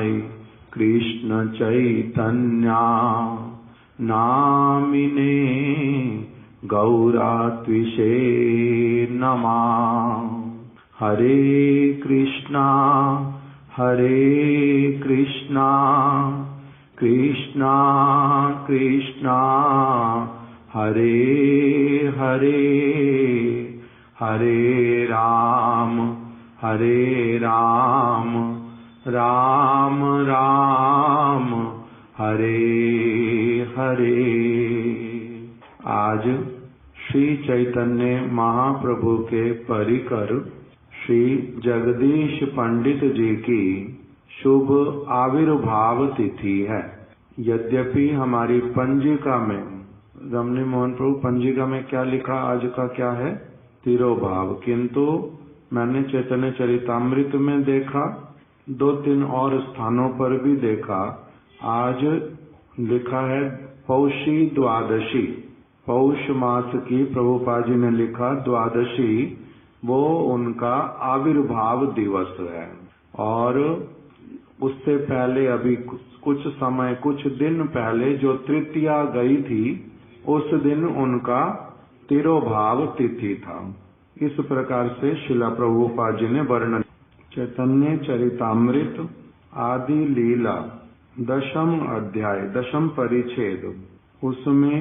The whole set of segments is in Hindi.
निताय कृष्ण चैतन्य नामिने गौरात्विषे नमः। हरे कृष्णा कृष्णा कृष्णा हरे हरे, हरे राम राम राम हरे हरे। आज श्री चैतन्य महाप्रभु के परिकर श्री जगदीश पंडित जी की शुभ आविर्भाव तिथि है। यद्यपि हमारी पंजिका में, रमणी मोहन प्रभु पंजिका में क्या लिखा, आज का क्या है, तिरोभाव, किंतु मैंने चैतन्य चरितामृत में देखा, 2-3 और स्थानों पर भी देखा, आज लिखा है पौषी द्वादशी, पौष मास की प्रभुपाद जी ने लिखा द्वादशी, वो उनका आविर्भाव दिवस है। और उससे पहले अभी कुछ दिन पहले जो तृतीया गई थी, उस दिन उनका तिरोभाव तिथि था। इस प्रकार से शिला प्रभुपाद जी ने वर्णन। चैतन्य चरितामृत आदि लीला 10th अध्याय 10th परिच्छेद, उसमें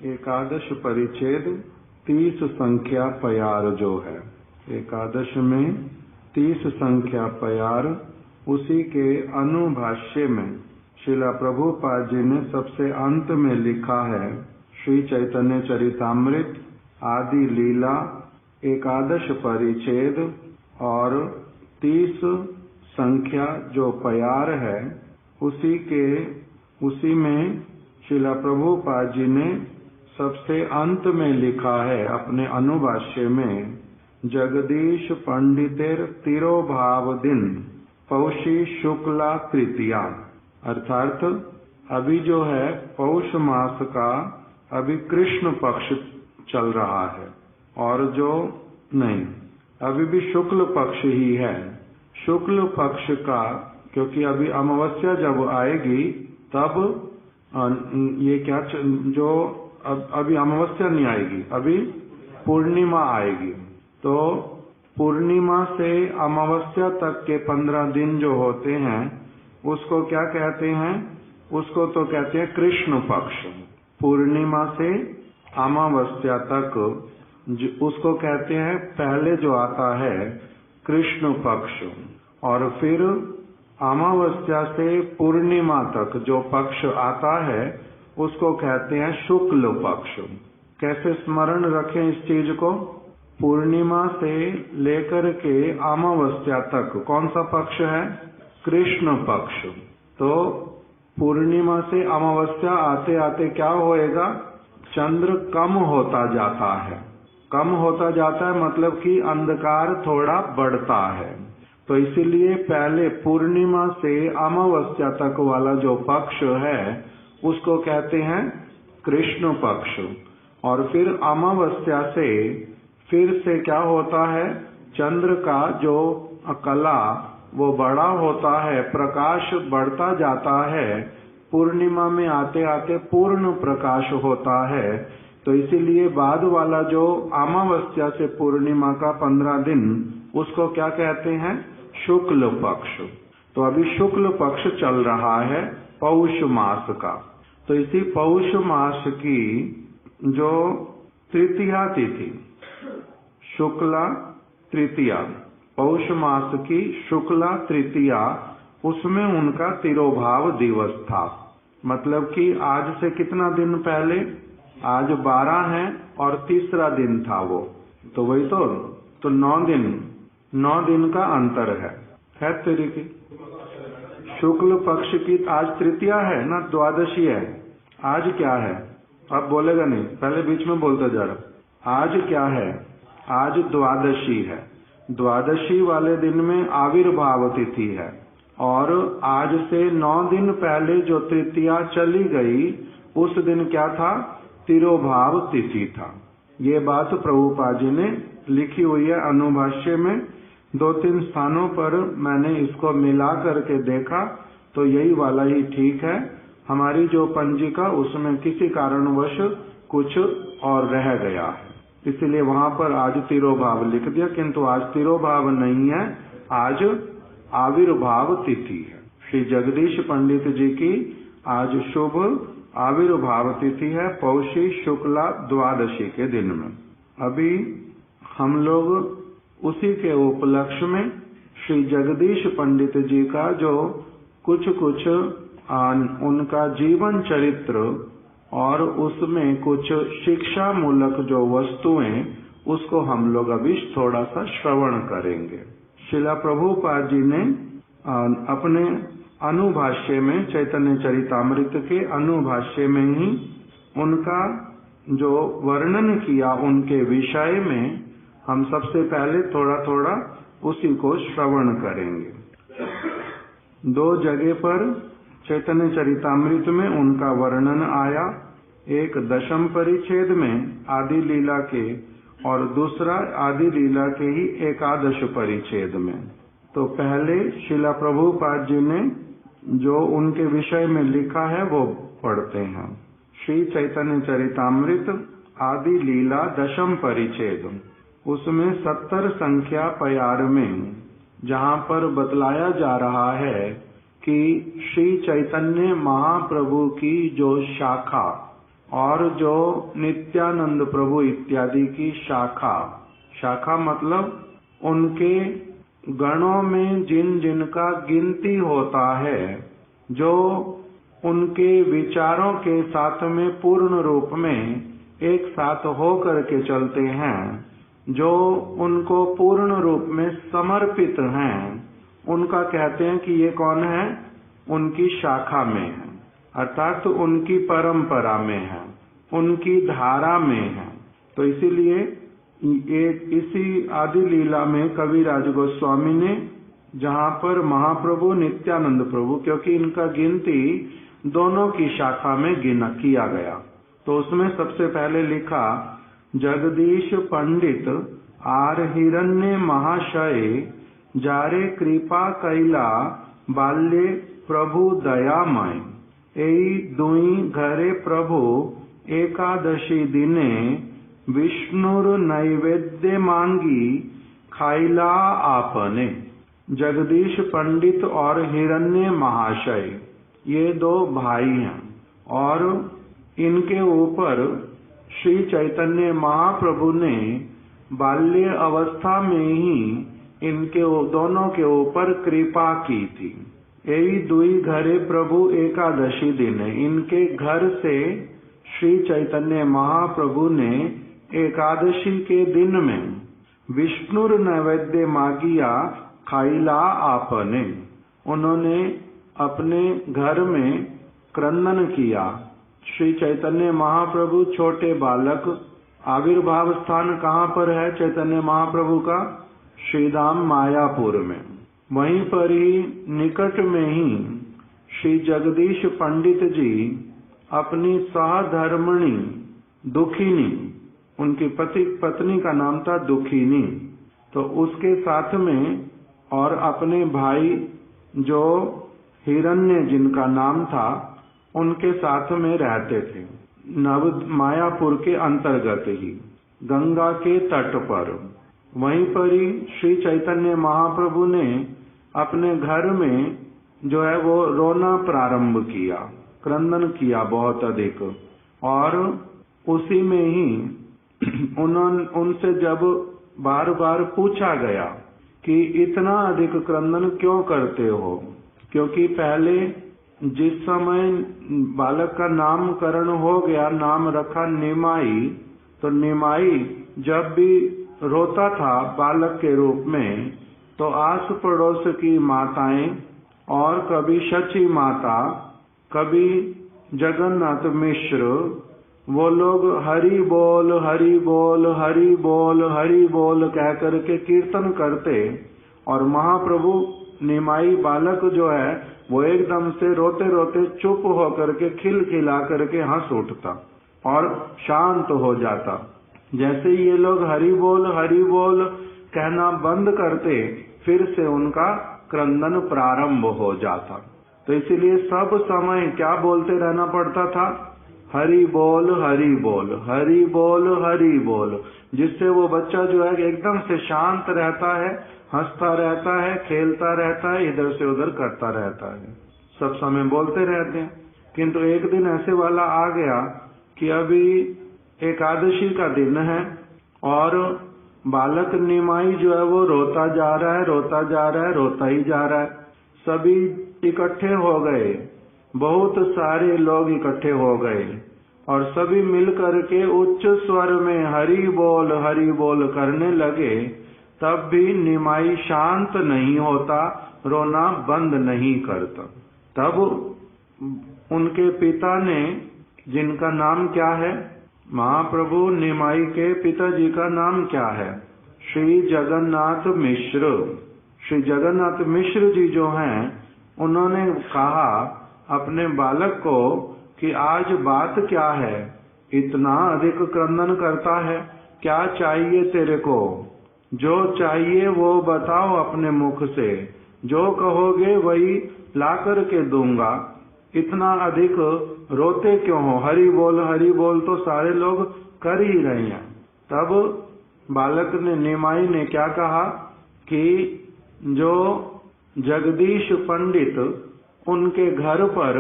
एकादश परिच्छेद 30 संख्या प्यार जो है, एकादश में 30 संख्या प्यार, उसी के अनुभाष्य में शिला प्रभुपाद जी ने सबसे अंत में लिखा है श्री चैतन्य चरितामृत आदि लीला एकादश परिच्छेद और 30 संख्या जो प्यार है, उसी में शिला प्रभुपाद जी ने सबसे अंत में लिखा है अपने अनुभाष्य में, जगदीश पंडितेर तिरोभाव दिन पौषी शुक्ला तृतीया, अर्थात अभी जो है पौष मास का अभी कृष्ण पक्ष चल रहा है, और जो नहीं अभी भी शुक्ल पक्ष ही है। शुक्ल पक्ष का, क्योंकि अभी अमावस्या जब आएगी तब ये क्या जो अभी अमावस्या नहीं आएगी, अभी पूर्णिमा आएगी, तो पूर्णिमा से अमावस्या तक के 15 दिन जो होते हैं उसको क्या कहते हैं, उसको तो कहते हैं कृष्ण पक्ष। पूर्णिमा से अमावस्या तक उसको कहते हैं, पहले जो आता है कृष्ण पक्ष, और फिर अमावस्या से पूर्णिमा तक जो पक्ष आता है उसको कहते हैं शुक्ल पक्ष। कैसे स्मरण रखें इस चीज को, पूर्णिमा से लेकर के अमावस्या तक कौन सा पक्ष है, कृष्ण पक्ष। तो पूर्णिमा से अमावस्या आते आते क्या होएगा, चंद्र कम होता जाता है, कम होता जाता है, मतलब कि अंधकार थोड़ा बढ़ता है। तो इसीलिए पहले पूर्णिमा से अमावस्या तक वाला जो पक्ष है उसको कहते हैं कृष्ण पक्ष, और फिर अमावस्या से फिर से क्या होता है, चंद्र का जो कला वो बड़ा होता है, प्रकाश बढ़ता जाता है, पूर्णिमा में आते आते पूर्ण प्रकाश होता है। तो इसीलिए बाद वाला जो अमावस्या से पूर्णिमा का 15 दिन, उसको क्या कहते हैं, शुक्ल पक्ष। तो अभी शुक्ल पक्ष चल रहा है पौष मास का। तो इसी पौष मास की जो तृतीया तिथि, शुक्ला तृतीया, पौष मास की शुक्ला तृतीया, उसमें उनका तिरोभाव दिवस था। मतलब कि आज से कितना दिन पहले, आज 12 है और तीसरा दिन था वो, तो वही तो 9 दिन का अंतर है तरीके। शुक्ल पक्ष की आज तृतीया है ना, द्वादशी है। आज क्या है, अब बोलेगा नहीं, पहले बीच में बोलता जा रहा। आज क्या है, आज द्वादशी है। द्वादशी वाले दिन में आविर्भाव तिथि है, और आज से 9 दिन पहले जो तृतीया चली गई उस दिन क्या था, तिरोभाव तिथि था। ये बात प्रभुपाद जी ने लिखी हुई है अनुभाष्य में, 2-3 स्थानों पर मैंने इसको मिला करके देखा तो यही वाला ही ठीक है। हमारी जो पंजिका उसमें किसी कारणवश कुछ और रह गया है, इसलिए वहां पर आज तिरोभाव लिख दिया, किंतु आज तिरोभाव नहीं है, आज आविर्भाव तिथि है। श्री जगदीश पंडित जी की आज शुभ आविर्भाव तिथि है, पौषी शुक्ला द्वादशी के दिन में। अभी हम लोग उसी के उपलक्ष्य में श्री जगदीश पंडित जी का जो कुछ उनका जीवन चरित्र और उसमें कुछ शिक्षा मूलक जो वस्तुएं, उसको हम लोग अभी थोड़ा सा श्रवण करेंगे। श्रीला प्रभुपाद जी ने अपने अनुभाष्य में, चैतन्य चरितामृत के अनुभाष्य में ही उनका जो वर्णन किया उनके विषय में, हम सबसे पहले थोड़ा थोड़ा उसी को श्रवण करेंगे। 2 जगह पर चैतन्य चरितामृत में उनका वर्णन आया, एक 10वें परिच्छेद में आदि लीला के और दूसरा आदि लीला के ही 11 परिच्छेद में। तो पहले श्रीला प्रभुपाद जी ने जो उनके विषय में लिखा है वो पढ़ते हैं। श्री चैतन्य चरितामृत आदि लीला 10वें परिच्छेद, उसमें 70 संख्या प्यार में जहाँ पर बतलाया जा रहा है कि श्री चैतन्य महाप्रभु की जो शाखा और जो नित्यानंद प्रभु इत्यादि की शाखा मतलब उनके गणों में जिन जिनका गिनती होता है, जो उनके विचारों के साथ में पूर्ण रूप में एक साथ हो करके चलते हैं, जो उनको पूर्ण रूप में समर्पित हैं, उनका कहते हैं कि ये कौन है, उनकी शाखा में है, अर्थात तो उनकी परंपरा में है, उनकी धारा में है। तो इसीलिए इसी आदि लीला में कविराज गोस्वामी ने, जहाँ पर महाप्रभु नित्यानंद प्रभु, क्योंकि इनका गिनती दोनों की शाखा में किया गया, तो उसमें सबसे पहले लिखा जगदीश पंडित आर हिरण्य महाशय जारे कृपा कैला बाल्ये प्रभु दयामय, एई दुई घरे प्रभु एकादशी दिने विष्णुर नैवेद्य मांगी खाइला आपने। जगदीश पंडित और हिरण्य महाशय ये 2 भाई हैं और इनके ऊपर श्री चैतन्य महाप्रभु ने बाल्य अवस्था में ही इनके दोनों के ऊपर कृपा की थी। एई दुई घरे प्रभु एकादशी दिन, इनके घर से श्री चैतन्य महाप्रभु ने एकादशी के दिन में विष्णुर नैवेद्य मागिया खाइला आपने, उन्होंने अपने घर में क्रंदन किया। श्री चैतन्य महाप्रभु छोटे बालक, आविर्भाव स्थान कहाँ पर है चैतन्य महाप्रभु का? श्रीधाम मायापुर में। वहीं पर ही निकट में ही श्री जगदीश पंडित जी अपनी सहधर्मिणी दुखिनी, उनकी पत्नी का नाम था दुखिनी, तो उसके साथ में और अपने भाई जो हिरण्य जिनका नाम था उनके साथ में रहते थे। मायापुर के अंतर्गत ही गंगा के तट पर। वहीं पर ही श्री चैतन्य महाप्रभु ने अपने घर में जो है वो रोना प्रारंभ किया, क्रंदन किया बहुत अधिक, और उसी में ही उनसे जब बार बार पूछा गया कि इतना अधिक क्रंदन क्यों करते हो, क्योंकि पहले जिस समय बालक का नामकरण हो गया, नाम रखा निमाई, तो निमाई जब भी रोता था बालक के रूप में, तो आस पड़ोस की माताएं और कभी शची माता, कभी जगन्नाथ मिश्र, वो लोग हरि बोल हरि बोल हरि बोल हरि बोल कह करके कीर्तन करते, और महाप्रभु निमाई बालक जो है वो एकदम से रोते रोते चुप हो करके खिलखिला करके हंस उठता और शांत हो जाता। जैसे ये लोग हरि बोल कहना बंद करते फिर से उनका क्रंदन प्रारंभ हो जाता। तो इसीलिए सब समय क्या बोलते रहना पड़ता था? हरि बोल हरि बोल हरि बोल हरि बोल, जिससे वो बच्चा जो है एकदम से शांत रहता है, हंसता रहता है, खेलता रहता है, इधर से उधर करता रहता है, सब समय बोलते रहते हैं। किंतु एक दिन ऐसे वाला आ गया कि अभी एकादशी का दिन है और बालक निमाई जो है वो रोता जा रहा है, रोता जा रहा है, रोता ही जा रहा है। सभी इकट्ठे हो गए, बहुत सारे लोग इकट्ठे हो गए और सभी मिलकर के उच्च स्वर में हरि बोल करने लगे। तब भी निमाई शांत नहीं होता, रोना बंद नहीं करता। तब उनके पिता ने, जिनका नाम क्या है, महाप्रभु निमाई के पिताजी का नाम क्या है? श्री जगन्नाथ मिश्र। श्री जगन्नाथ मिश्र जी जो हैं, उन्होंने कहा अपने बालक को कि आज बात क्या है, इतना अधिक क्रंदन करता है, क्या चाहिए तेरे को? जो चाहिए वो बताओ अपने मुख से, जो कहोगे वही ला कर के दूंगा। इतना अधिक रोते क्यों हो? हरि बोल तो सारे लोग कर ही रहे हैं। तब बालक ने, निमाई ने क्या कहा कि जो जगदीश पंडित उनके घर पर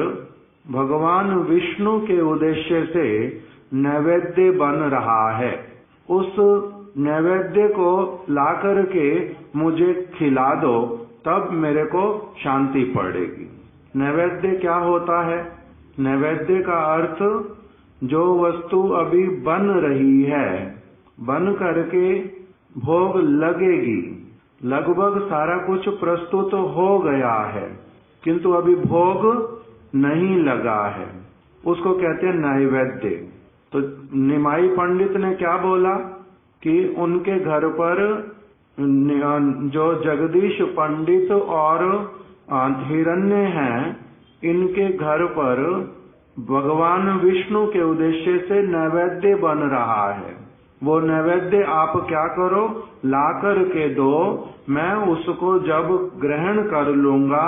भगवान विष्णु के उद्देश्य से नैवेद्य बन रहा है, उस नैवेद्य को ला करके मुझे खिला दो, तब मेरे को शांति पड़ेगी। नैवेद्य क्या होता है? नैवेद्य का अर्थ जो वस्तु अभी बन रही है, बन करके भोग लगेगी, लगभग सारा कुछ प्रस्तुत हो गया है किंतु अभी भोग नहीं लगा है, उसको कहते हैं नैवेद्य। तो निमाई पंडित ने क्या बोला कि उनके घर पर जो जगदीश पंडित और हिरण्य हैं, इनके घर पर भगवान विष्णु के उद्देश्य से नैवेद्य बन रहा है। वो नैवेद्य आप क्या करो, ला कर के दो, मैं उसको जब ग्रहण कर लूंगा,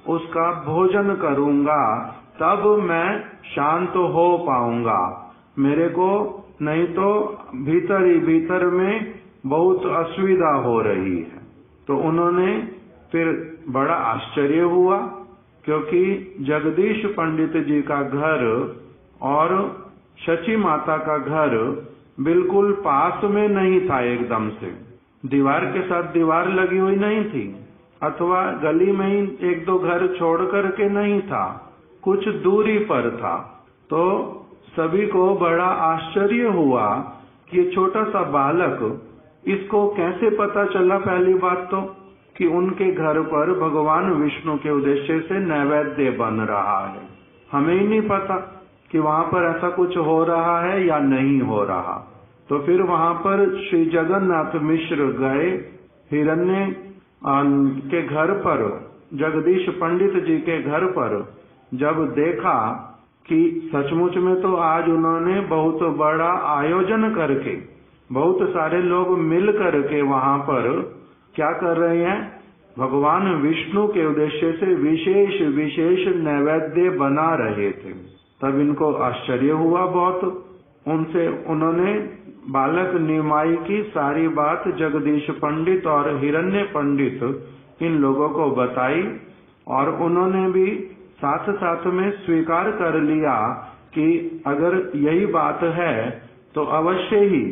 उसका भोजन करूंगा, तब मैं शांत हो पाऊंगा। मेरे को नहीं तो भीतर ही भीतर में बहुत असुविधा हो रही है। तो उन्होंने फिर बड़ा आश्चर्य हुआ, क्योंकि जगदीश पंडित जी का घर और शची माता का घर बिल्कुल पास में नहीं था, एकदम से दीवार के साथ दीवार लगी हुई नहीं थी, अथवा गली में ही एक दो घर छोड़ कर के नहीं था, कुछ दूरी पर था। तो सभी को बड़ा आश्चर्य हुआ कि ये छोटा सा बालक, इसको कैसे पता चला पहली बात तो कि उनके घर पर भगवान विष्णु के उद्देश्य से नैवेद्य बन रहा है। हमें ही नहीं पता कि वहां पर ऐसा कुछ हो रहा है या नहीं हो रहा। तो फिर वहां पर श्री जगन्नाथ मिश्र गए, हिरण्य के घर पर, जगदीश पंडित जी के घर पर जब देखा कि सचमुच में तो आज उन्होंने बहुत बड़ा आयोजन करके, बहुत सारे लोग मिल करके वहां पर क्या कर रहे हैं, भगवान विष्णु के उद्देश्य से विशेष विशेष नैवेद्य बना रहे थे। तब इनको आश्चर्य हुआ बहुत। उनसे उन्होंने बालक निमाई की सारी बात जगदीश पंडित और हिरण्य पंडित इन लोगों को बताई, और उन्होंने भी साथ साथ में स्वीकार कर लिया कि अगर यही बात है तो अवश्य ही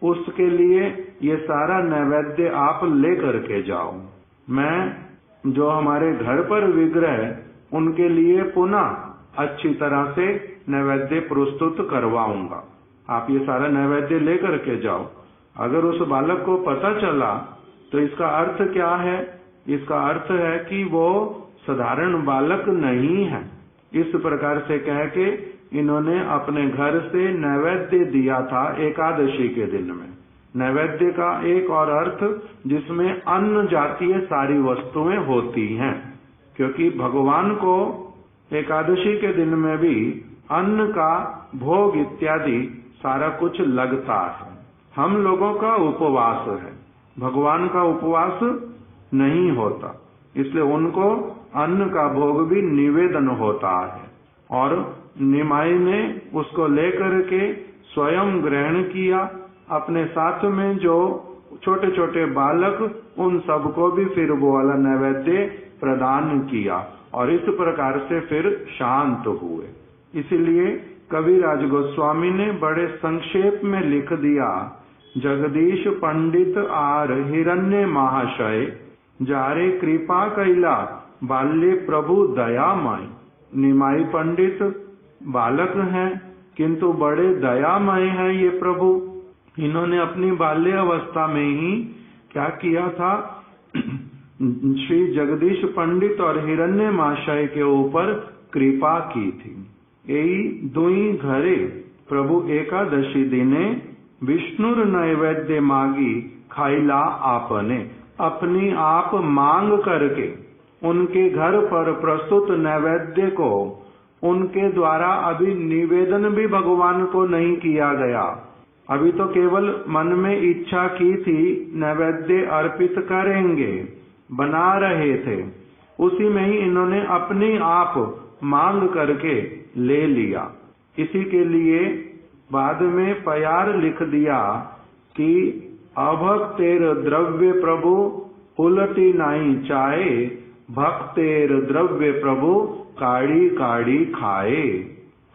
उसके लिए ये सारा नैवेद्य आप ले करके जाओ। मैं जो हमारे घर पर विग्रह, उनके लिए पुनः अच्छी तरह से नैवेद्य प्रस्तुत करवाऊंगा, आप ये सारा नैवेद्य ले करके जाओ। अगर उस बालक को पता चला तो इसका अर्थ क्या है? इसका अर्थ है कि वो साधारण बालक नहीं है। इस प्रकार से कह के इन्होंने अपने घर से नैवेद्य दिया था एकादशी के दिन में। नैवेद्य का एक और अर्थ जिसमें अन्न जातीय सारी वस्तुएं होती हैं, क्योंकि भगवान को एकादशी के दिन में भी अन्न का भोग इत्यादि सारा कुछ लगता है। हम लोगों का उपवास है, भगवान का उपवास नहीं होता, इसलिए उनको अन्न का भोग भी निवेदन होता है। और निमाई ने उसको लेकर के स्वयं ग्रहण किया। अपने साथ में जो छोटे छोटे बालक, उन सबको भी फिर वो वाला नैवेद्य प्रदान किया और इस प्रकार से फिर शांत हुए। इसीलिए कविराज गोस्वामी ने बड़े संक्षेप में लिख दिया, जगदीश पंडित आर हिरण्य महाशय, जारे कृपा कैला बाल्य प्रभु दयामय। निमाई पंडित बालक हैं किंतु बड़े दयामय हैं ये प्रभु। इन्होंने अपनी बाल्य अवस्था में ही क्या किया था, श्री जगदीश पंडित और हिरण्य महाशय के ऊपर कृपा की थी। यही दुई घरे प्रभु एकादशी दिने विष्णुर नैवेद्य मागी खाइला आपने। अपनी आप मांग करके उनके घर पर प्रस्तुत नैवेद्य को उनके द्वारा अभी निवेदन भी भगवान को नहीं किया गया, अभी तो केवल मन में इच्छा की थी नैवेद्य अर्पित करेंगे, बना रहे थे, उसी में ही इन्होंने अपनी आप मांग करके ले लिया। इसी के लिए बाद में प्यार लिख दिया कि अभक्तेर द्रव्य प्रभु उलटी नाई चाहे, भक्तेर द्रव्य प्रभु काड़ी काड़ी खाए।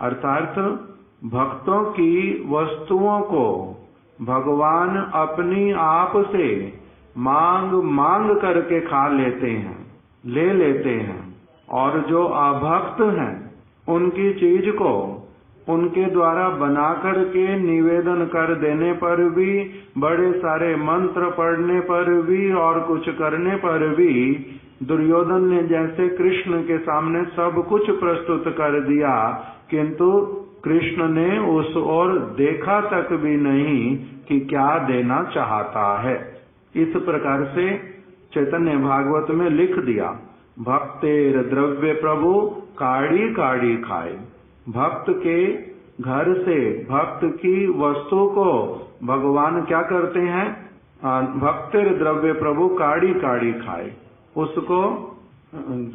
अर्थात भक्तों की वस्तुओं को भगवान अपनी आप से मांग मांग करके खा लेते हैं, ले लेते हैं, और जो अभक्त हैं उनकी चीज को उनके द्वारा बना करके निवेदन कर देने पर भी, बड़े सारे मंत्र पढ़ने पर भी और कुछ करने पर भी, दुर्योधन ने जैसे कृष्ण के सामने सब कुछ प्रस्तुत कर दिया किंतु कृष्ण ने उस ओर देखा तक भी नहीं कि क्या देना चाहता है। इस प्रकार से चैतन्य भागवत में लिख दिया, भक्तेर द्रव्य प्रभु काड़ी काड़ी खाए। भक्त के घर से भक्त की वस्तु को भगवान क्या करते हैं, भक्तेर द्रव्य प्रभु काड़ी काड़ी खाए। उसको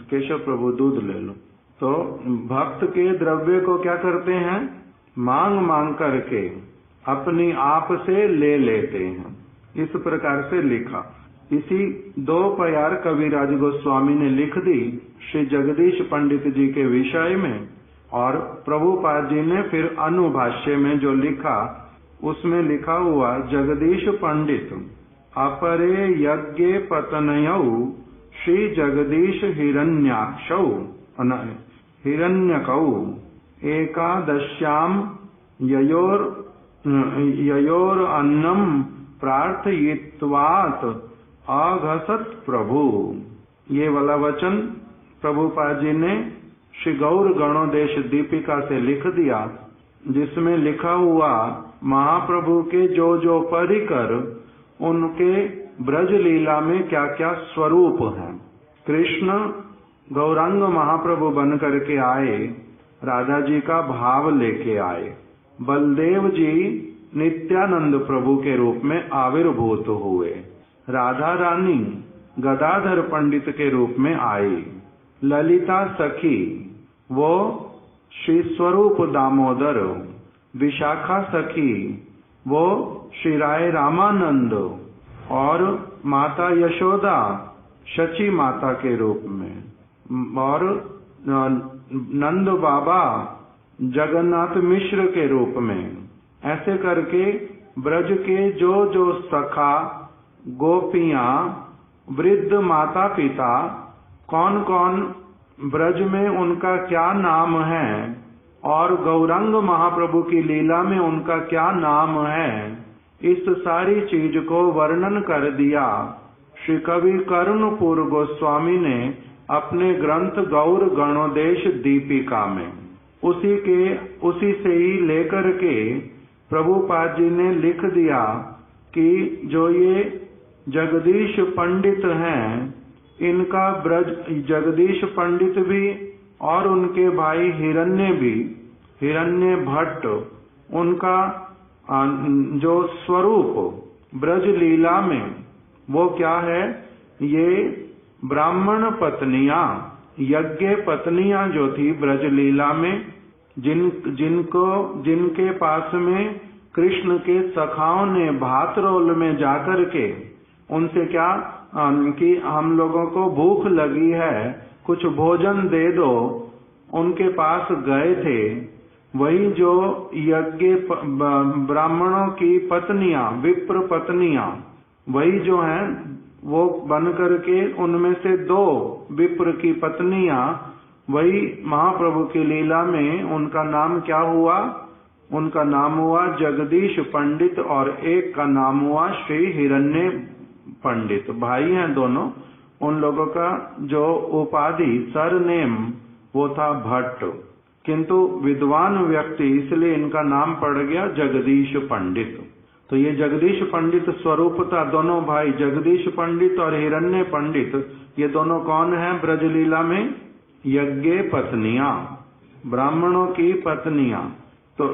केशव प्रभु दूध ले लो। तो भक्त के द्रव्य को क्या करते हैं, मांग मांग करके अपनी आप से ले लेते हैं। इस प्रकार से लिखा। इसी दो प्यार कविराज गोस्वामी ने लिख दी श्री जगदीश पंडित जी के विषय में, और प्रभुपाद जी ने फिर अनुभाष्य में जो लिखा उसमें लिखा हुआ, जगदीश पंडित अपरे यज्ञ पतनयौ श्री जगदीश हिरण्याक्षौ हिरण्यकौ एकादश्याम ययोर अन्नम प्रार्थयित्वात् अघसत प्रभु। ये वाला वचन प्रभुपाद जी ने श्री गौर गणोदेश दीपिका से लिख दिया, जिसमें लिखा हुआ महाप्रभु के जो जो परिकर उनके ब्रज लीला में क्या क्या स्वरूप हैं। कृष्ण गौरांग महाप्रभु बन करके आए, राधा जी का भाव लेके आए। बलदेव जी नित्यानंद प्रभु के रूप में आविर्भूत हुए। राधा रानी गदाधर पंडित के रूप में आई। ललिता सखी वो श्री स्वरूप दामोदर। विशाखा सखी वो श्री राय रामानंद। और माता यशोदा शची माता के रूप में, और नंद बाबा जगन्नाथ मिश्र के रूप में। ऐसे करके ब्रज के जो जो सखा, गोपियां, वृद्ध माता पिता, कौन कौन ब्रज में उनका क्या नाम है और गौरांग महाप्रभु की लीला में उनका क्या नाम है, इस सारी चीज को वर्णन कर दिया श्री कवि करुणपुर गोस्वामी ने अपने ग्रंथ गौर गणोदेश दीपिका में। उसी से ही लेकर के प्रभुपाद जी ने लिख दिया कि जो ये जगदीश पंडित हैं, इनका ब्रज जगदीश पंडित भी और उनके भाई हिरण्य भट्ट, उनका जो स्वरूप ब्रज लीला में वो क्या है? ये ब्राह्मण पत्नियां, यज्ञ पत्नियां जो थी ब्रजलीला में, जिनके पास में कृष्ण के सखाओं ने भातरोल में जाकर के उनसे क्या कि हम लोगों को भूख लगी है, कुछ भोजन दे दो, उनके पास गए थे। वही जो यज्ञ ब्राह्मणों की पत्नियां, विप्र पत्नियां, वही जो हैं वो बन करके उनमें से 2 विप्र की पत्नियां, वही महाप्रभु की लीला में उनका नाम क्या हुआ? उनका नाम हुआ जगदीश पंडित और एक का नाम हुआ श्री हिरण्य पंडित। भाई हैं दोनों। उन लोगों का जो उपाधि सरनेम वो था भट्ट, किंतु विद्वान व्यक्ति, इसलिए इनका नाम पड़ गया जगदीश पंडित। तो ये जगदीश पंडित स्वरूपता दोनों भाई, जगदीश पंडित और हिरण्य पंडित, ये दोनों कौन हैं ब्रजलीला में? यज्ञ पत्नियां, ब्राह्मणों की पत्नियां। तो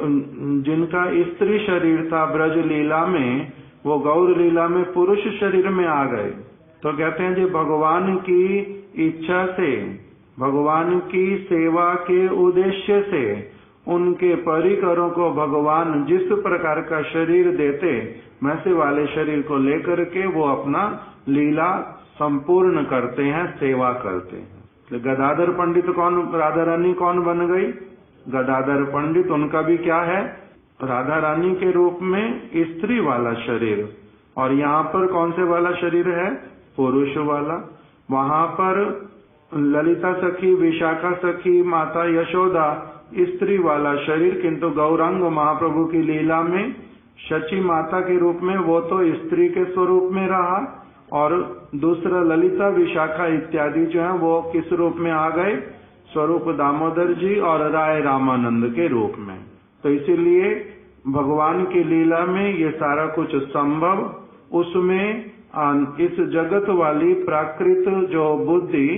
जिनका स्त्री शरीर था ब्रजलीला में, वो गौर लीला में पुरुष शरीर में आ गए। तो कहते हैं जी भगवान की इच्छा से, भगवान की सेवा के उद्देश्य से उनके परिकरों को भगवान जिस प्रकार का शरीर देते, वैसे वाले शरीर को लेकर के वो अपना लीला संपूर्ण करते हैं, सेवा करते हैं। तो गदाधर पंडित कौन, राधा रानी कौन बन गई? गदाधर पंडित, उनका भी क्या है? राधा रानी के रूप में स्त्री वाला शरीर, और यहाँ पर कौन से वाला शरीर है? पुरुष वाला। वहां पर ललिता सखी, विशाखा सखी, माता यशोदा स्त्री वाला शरीर, किंतु गौरांग महाप्रभु की लीला में शची माता के रूप में वो तो स्त्री के स्वरूप में रहा, और दूसरा ललिता विशाखा इत्यादि जो है वो किस रूप में आ गए? स्वरूप दामोदर जी और राय रामानंद के रूप में। तो इसीलिए भगवान की लीला में ये सारा कुछ संभव, उसमें इस जगत वाली प्राकृत जो बुद्धि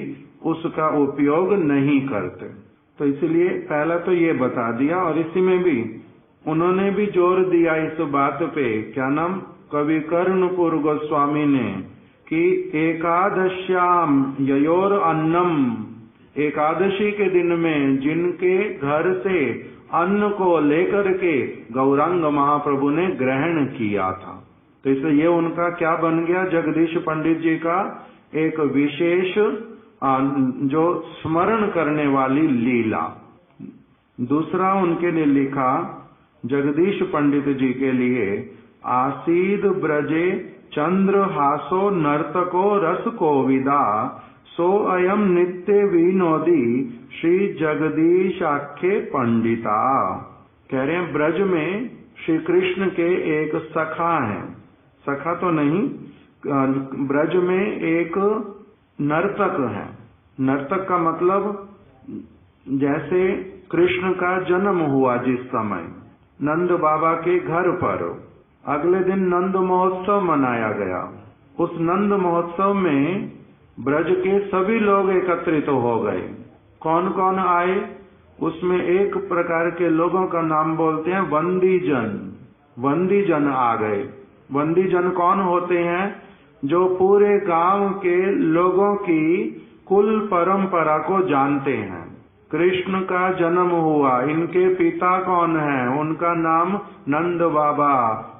उसका उपयोग नहीं करते। तो इसलिए पहला तो ये बता दिया, और इसी में भी उन्होंने भी जोर दिया इस बात पे, क्या नाम, कवि कर्णपुर गोस्वामी ने, कि एकादश्याम ययोर अन्नम, एकादशी के दिन में जिनके घर से अन्न को लेकर के गौरांग महाप्रभु ने ग्रहण किया था। तो इसलिए ये उनका क्या बन गया? जगदीश पंडित जी का एक विशेष जो स्मरण करने वाली लीला। दूसरा उनके लिए लिखा, जगदीश पंडित जी के लिए, आसीद ब्रजे चंद्रहासो नर्तको रस कोविदा, सो अयम नित्य विनोदी श्री जगदीशाख्ये पंडिता। कह रहे हैं ब्रज में श्री कृष्ण के एक सखा हैं, सखा तो नहीं, ब्रज में एक नर्तक है। नर्तक का मतलब जैसे कृष्ण का जन्म हुआ जिस समय नंद बाबा के घर पर, अगले दिन नंद महोत्सव मनाया गया। उस नंद महोत्सव में ब्रज के सभी लोग एकत्रित हो गए। कौन कौन आए? उसमें एक प्रकार के लोगों का नाम बोलते हैं वंदीजन। वंदीजन आ गए। वंदीजन कौन होते हैं? जो पूरे गांव के लोगों की कुल परंपरा को जानते हैं। कृष्ण का जन्म हुआ, इनके पिता कौन हैं? उनका नाम नंद बाबा।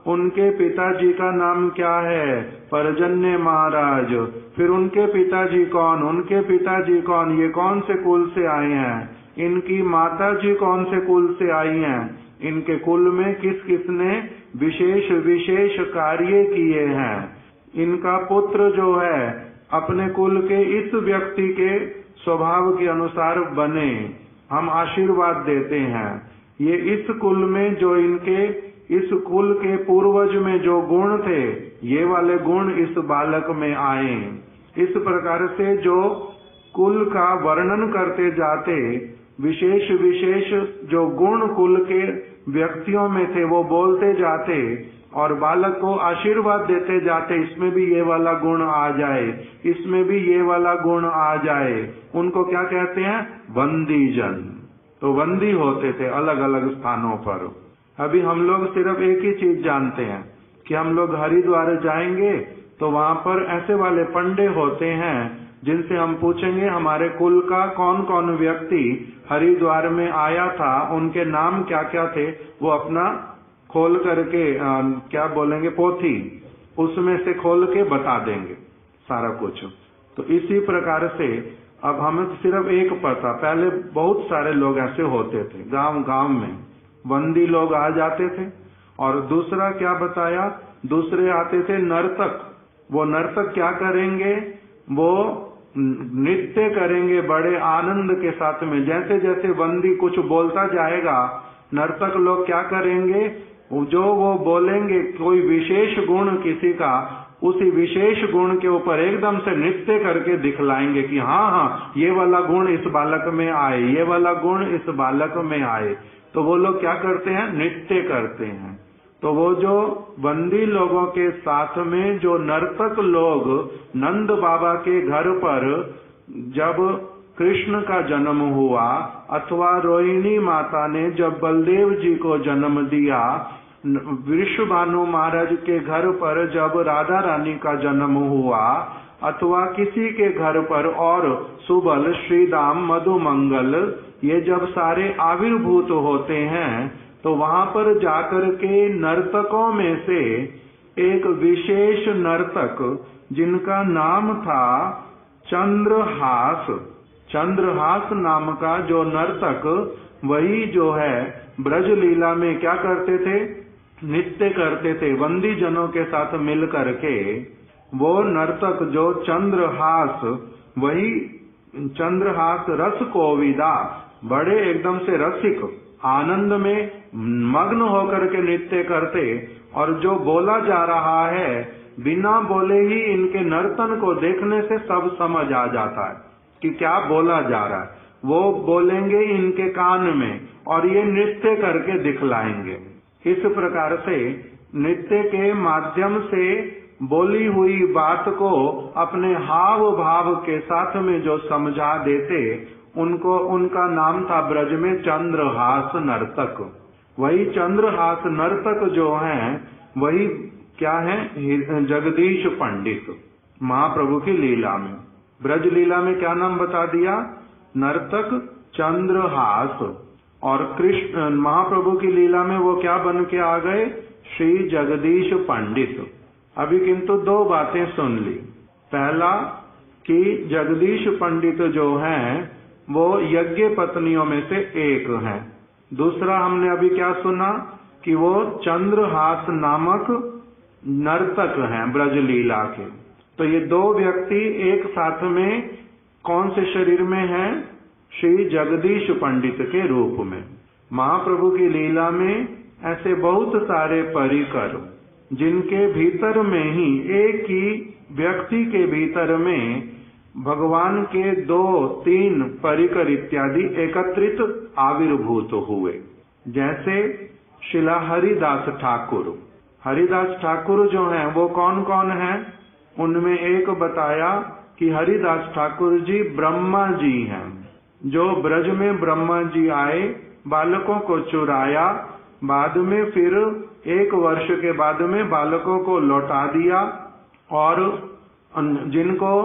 उनके पिताजी का नाम क्या है? परजन्य महाराज। फिर उनके पिताजी कौन? उनके पिताजी कौन? ये कौन से कुल से आए हैं? इनकी माता जी कौन से कुल से आई हैं? इनके कुल में किस किसने विशेष विशेष कार्य किए हैं? इनका पुत्र जो है अपने कुल के इस व्यक्ति के स्वभाव के अनुसार बने, हम आशीर्वाद देते हैं। ये इस कुल में जो इनके इस कुल के पूर्वज में जो गुण थे, ये वाले गुण इस बालक में आए। इस प्रकार से जो कुल का वर्णन करते जाते, विशेष विशेष जो गुण कुल के व्यक्तियों में थे वो बोलते जाते और बालक को आशीर्वाद देते जाते, इसमें भी ये वाला गुण आ जाए, इसमें भी ये वाला गुण आ जाए। उनको क्या कहते हैं? बंदीजन। तो बंदी होते थे अलग अलग स्थानों पर। अभी हम लोग सिर्फ एक ही चीज जानते हैं कि हम लोग हरिद्वार जाएंगे तो वहां पर ऐसे वाले पंडे होते हैं जिनसे हम पूछेंगे हमारे कुल का कौन कौन व्यक्ति हरिद्वार में आया था, उनके नाम क्या क्या थे, वो अपना खोल करके क्या बोलेंगे पोथी, उसमें से खोल के बता देंगे सारा कुछ। तो इसी प्रकार से अब हमें सिर्फ एक पता, पहले बहुत सारे लोग ऐसे होते थे, गांव गांव में बंदी लोग आ जाते थे। और दूसरा क्या बताया, दूसरे आते थे नर्तक। वो नर्तक क्या करेंगे, वो नृत्य करेंगे बड़े आनंद के साथ में। जैसे जैसे बंदी कुछ बोलता जाएगा, नर्तक लोग क्या करेंगे, जो वो बोलेंगे कोई विशेष गुण किसी का, उसी विशेष गुण के ऊपर एकदम से नृत्य करके दिखलाएंगे कि हाँ हाँ ये वाला गुण इस बालक में आए, ये वाला गुण इस बालक में आए। तो वो लोग क्या करते हैं, नृत्य करते हैं। तो वो जो बंदी लोगों के साथ में जो नर्तक लोग नंद बाबा के घर पर जब कृष्ण का जन्म हुआ, अथवा रोहिणी माता ने जब बलदेव जी को जन्म दिया, वृषभानु महाराज के घर पर जब राधा रानी का जन्म हुआ, अथवा किसी के घर पर और सुबल, श्रीदाम, मधुमंगल, ये जब सारे आविर्भूत होते हैं, तो वहां पर जाकर के नर्तकों में से एक विशेष नर्तक जिनका नाम था चंद्रहास, चंद्रहास नाम का जो नर्तक, वही जो है ब्रज लीला में क्या करते थे, नृत्य करते थे बंदी जनों के साथ मिल करके। वो नर्तक जो चंद्रहास, वही चंद्रहास रस कोविदा, बड़े एकदम से रसिक, आनंद में मग्न होकर के नृत्य करते। और जो बोला जा रहा है, बिना बोले ही इनके नर्तन को देखने से सब समझ आ जाता है कि क्या बोला जा रहा है। वो बोलेंगे इनके कान में और ये नृत्य करके दिखलाएंगे। इस प्रकार से नृत्य के माध्यम से बोली हुई बात को अपने हाव भाव के साथ में जो समझा देते, उनको, उनका नाम था ब्रज में चंद्रहास नर्तक। वही चंद्रहास नर्तक जो हैं, वही क्या है, जगदीश पंडित। महाप्रभु की लीला में, ब्रज लीला में क्या नाम बता दिया, नर्तक चंद्रहास। और कृष्ण महाप्रभु की लीला में वो क्या बन के आ गए, श्री जगदीश पंडित। अभी किंतु दो बातें सुन ली। पहला कि जगदीश पंडित जो हैं वो यज्ञ पत्नियों में से एक हैं। दूसरा हमने अभी क्या सुना कि वो चंद्रहास नामक नर्तक हैं ब्रज लीला के। तो ये दो व्यक्ति एक साथ में कौन से शरीर में हैं, श्री जगदीश पंडित के रूप में। महाप्रभु की लीला में ऐसे बहुत सारे परिकर, जिनके भीतर में ही, एक ही व्यक्ति के भीतर में भगवान के 2-3 परिकर इत्यादि एकत्रित आविर्भूत हुए। जैसे शिला हरिदास ठाकुर, हरिदास ठाकुर जो हैं वो कौन कौन हैं, उनमें एक बताया कि हरिदास ठाकुर जी ब्रह्मा जी हैं, जो ब्रज में ब्रह्मा जी आए, बालकों को चुराया, बाद में फिर 1 वर्ष के बाद में बालकों को लौटा दिया। और जिनको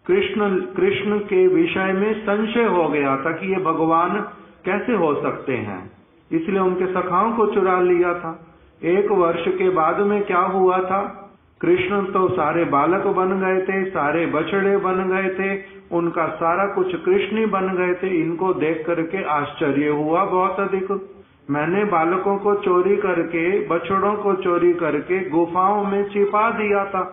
कृष्ण के विषय में संशय हो गया था कि ये भगवान कैसे हो सकते हैं, इसलिए उनके सखाओं को चुरा लिया था। 1 वर्ष के बाद में क्या हुआ था, कृष्ण तो सारे बालक बन गए थे, सारे बछड़े बन गए थे, उनका सारा कुछ कृष्ण ही बन गए थे। इनको देख करके आश्चर्य हुआ बहुत अधिक। मैंने बालकों को चोरी करके, बछड़ों को चोरी करके गुफाओं में छिपा दिया था,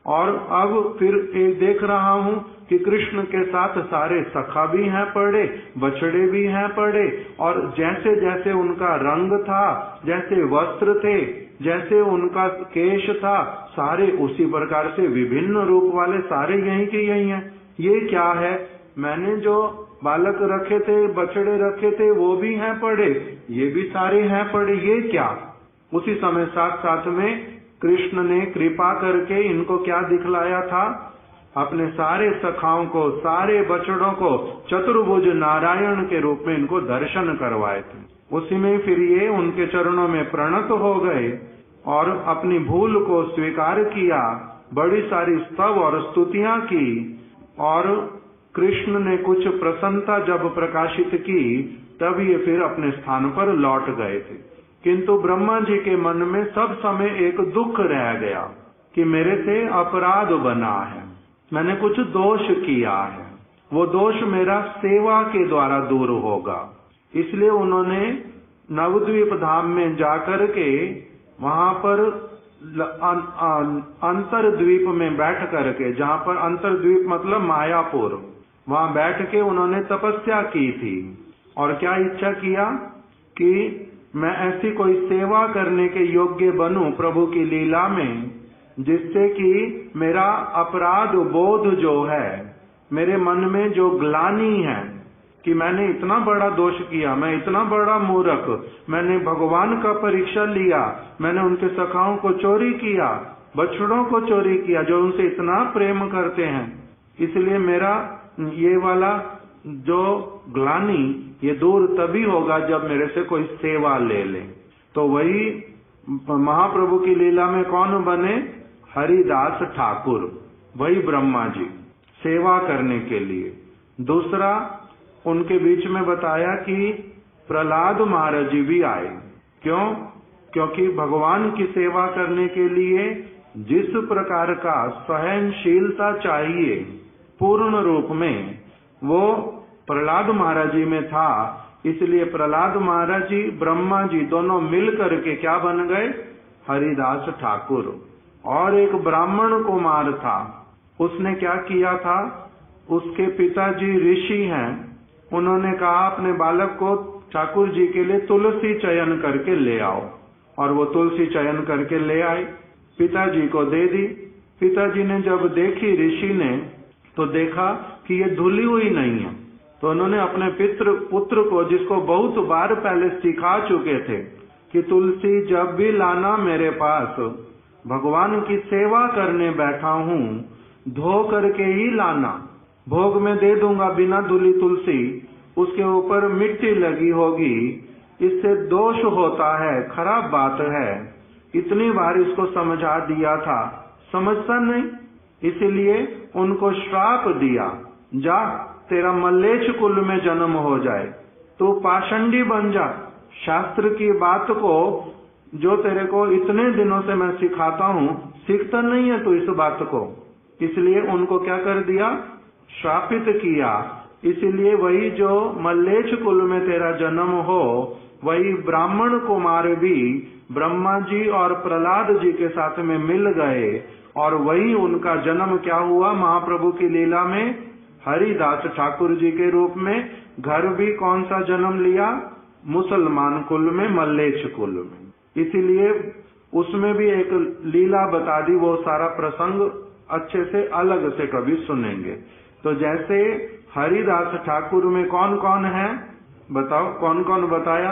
और अब फिर देख रहा हूँ कि कृष्ण के साथ सारे सखा भी हैं पड़े, बछड़े भी हैं पड़े, और जैसे जैसे उनका रंग था, जैसे वस्त्र थे, जैसे उनका केश था, सारे उसी प्रकार से विभिन्न रूप वाले सारे यही के यही हैं। ये क्या है, मैंने जो बालक रखे थे, बछड़े रखे थे, वो भी हैं पड़े, ये भी सारे हैं पड़े, ये क्या। उसी समय साथ साथ में कृष्ण ने कृपा करके इनको क्या दिखलाया था, अपने सारे सखाओं को, सारे बछड़ों को चतुर्भुज नारायण के रूप में इनको दर्शन करवाए थे। उसी में फिर ये उनके चरणों में प्रणत हो गए और अपनी भूल को स्वीकार किया बड़ी सारी स्तव और स्तुतियां की और कृष्ण ने कुछ प्रसन्नता जब प्रकाशित की तब ये फिर अपने स्थान पर लौट गए थे। किंतु ब्रह्मा जी के मन में सब समय एक दुख रह गया कि मेरे से अपराध बना है, मैंने कुछ दोष किया है, वो दोष मेरा सेवा के द्वारा दूर होगा। इसलिए उन्होंने नवद्वीप धाम में जाकर के वहां पर अंतरद्वीप में बैठ करके, जहां पर अंतरद्वीप मतलब मायापुर, वहां बैठ के उन्होंने तपस्या की थी और क्या इच्छा किया कि मैं ऐसी कोई सेवा करने के योग्य बनूं प्रभु की लीला में, जिससे कि मेरा अपराध बोध जो है, मेरे मन में जो ग्लानि है कि मैंने इतना बड़ा दोष किया, मैं इतना बड़ा मूर्ख, मैंने भगवान का परीक्षा लिया, मैंने उनके सखाओं को चोरी किया, बछड़ों को चोरी किया जो उनसे इतना प्रेम करते हैं, इसलिए मेरा ये वाला जो ग्लानि ये दूर तभी होगा जब मेरे से कोई सेवा ले ले। तो वही महाप्रभु की लीला में कौन बने? हरिदास ठाकुर, वही ब्रह्मा जी सेवा करने के लिए। दूसरा उनके बीच में बताया कि प्रहलाद महाराज जी भी आए। क्यों? क्योंकि भगवान की सेवा करने के लिए जिस प्रकार का सहनशीलता चाहिए पूर्ण रूप में, वो प्रहलाद महाराज जी में था। इसलिए प्रहलाद महाराज जी ब्रह्मा जी दोनों मिल करके क्या बन गए? हरिदास ठाकुर। और एक ब्राह्मण कुमार था, उसने क्या किया था? उसके पिताजी ऋषि हैं, उन्होंने कहा अपने बालक को ठाकुर जी के लिए तुलसी चयन करके ले आओ, और वो तुलसी चयन करके ले आए, पिताजी को दे दी। पिताजी ने जब देखी ऋषि ने, तो देखा कि ये धुली हुई नहीं है, तो उन्होंने अपने पुत्र को, जिसको बहुत बार पहले सिखा चुके थे कि तुलसी जब भी लाना मेरे पास, भगवान की सेवा करने बैठा हूँ, धो करके ही लाना, भोग में दे दूंगा बिना धुली तुलसी, उसके ऊपर मिट्टी लगी होगी, इससे दोष होता है, खराब बात है। इतनी बार इसको समझा दिया था, समझता नहीं, इसीलिए उनको श्राप दिया, जा तेरा मल्लेश कुल में जन्म हो जाए, तो पाषंडी बन जा, शास्त्र की बात को जो तेरे को इतने दिनों से मैं सिखाता हूँ, सीखता नहीं है तू इस बात को। इसलिए उनको क्या कर दिया? श्रापित किया। इसीलिए वही जो मल्लेश कुल में तेरा जन्म हो, वही ब्राह्मण कुमार भी ब्रह्मा जी और प्रहलाद जी के साथ में मिल गए, और वही उनका जन्म क्या हुआ महाप्रभु की लीला में? हरिदास ठाकुर जी के रूप में। घर भी कौन सा जन्म लिया? मुसलमान कुल में, मल्लेश कुल में। इसीलिए उसमें भी एक लीला बता दी, वो सारा प्रसंग अच्छे से अलग से कभी सुनेंगे। तो जैसे हरिदास ठाकुर में कौन कौन है बताओ, कौन कौन बताया?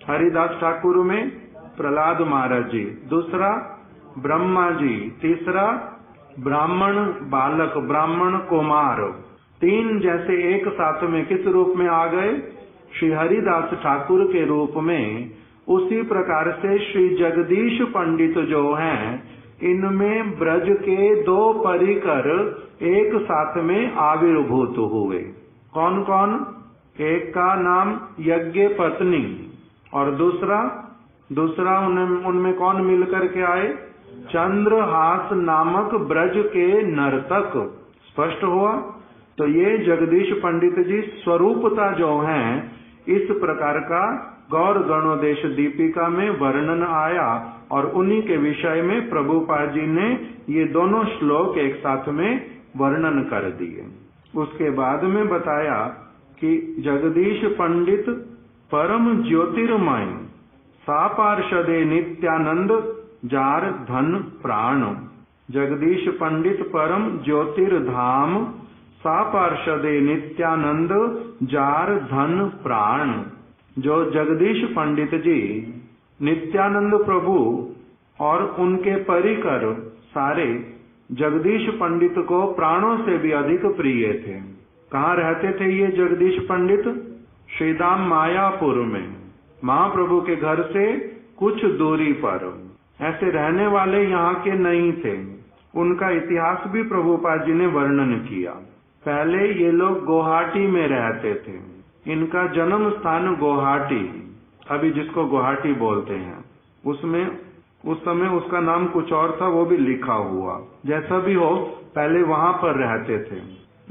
हरिदास ठाकुर में प्रहलाद महाराज जी, दूसरा ब्रह्मा जी, तीसरा ब्राह्मण बालक, ब्राह्मण कुमार, तीन जैसे एक साथ में किस रूप में आ गए? श्री हरिदास ठाकुर के रूप में। उसी प्रकार से श्री जगदीश पंडित जो हैं, इनमें ब्रज के दो परिकर एक साथ में आविर्भूत हुए। कौन कौन? एक का नाम यज्ञ पत्नी, और दूसरा उनमें कौन मिलकर के आए? चंद्रहास नामक ब्रज के नर्तक। स्पष्ट हुआ? तो ये जगदीश पंडित जी स्वरूपता जो हैं, इस प्रकार का गौर गणोदेश दीपिका में वर्णन आया, और उन्हीं के विषय में प्रभुपाद जी ने ये दोनों श्लोक एक साथ में वर्णन कर दिए। उसके बाद में बताया कि जगदीश पंडित परम ज्योतिर्मय, सा पार्षदे नित्यानंद जार धन प्राण। जगदीश पंडित परम ज्योतिर्धाम, सा पार्षदे नित्यानंद जार धन प्राण। जो जगदीश पंडित जी नित्यानंद प्रभु और उनके परिकर सारे जगदीश पंडित को प्राणों से भी अधिक प्रिय थे। कहाँ रहते थे ये जगदीश पंडित? श्रीधाम मायापुर में, महाप्रभु के घर से कुछ दूरी पर। ऐसे रहने वाले यहाँ के नहीं थे, उनका इतिहास भी प्रभुपाद जी ने वर्णन किया। पहले ये लोग गुवाहाटी में रहते थे। इनका जन्म स्थान गुवाहाटी, अभी जिसको गुवाहाटी बोलते हैं, उसमें उस समय उसका नाम कुछ और था, वो भी लिखा हुआ। जैसा भी हो, पहले वहां पर रहते थे।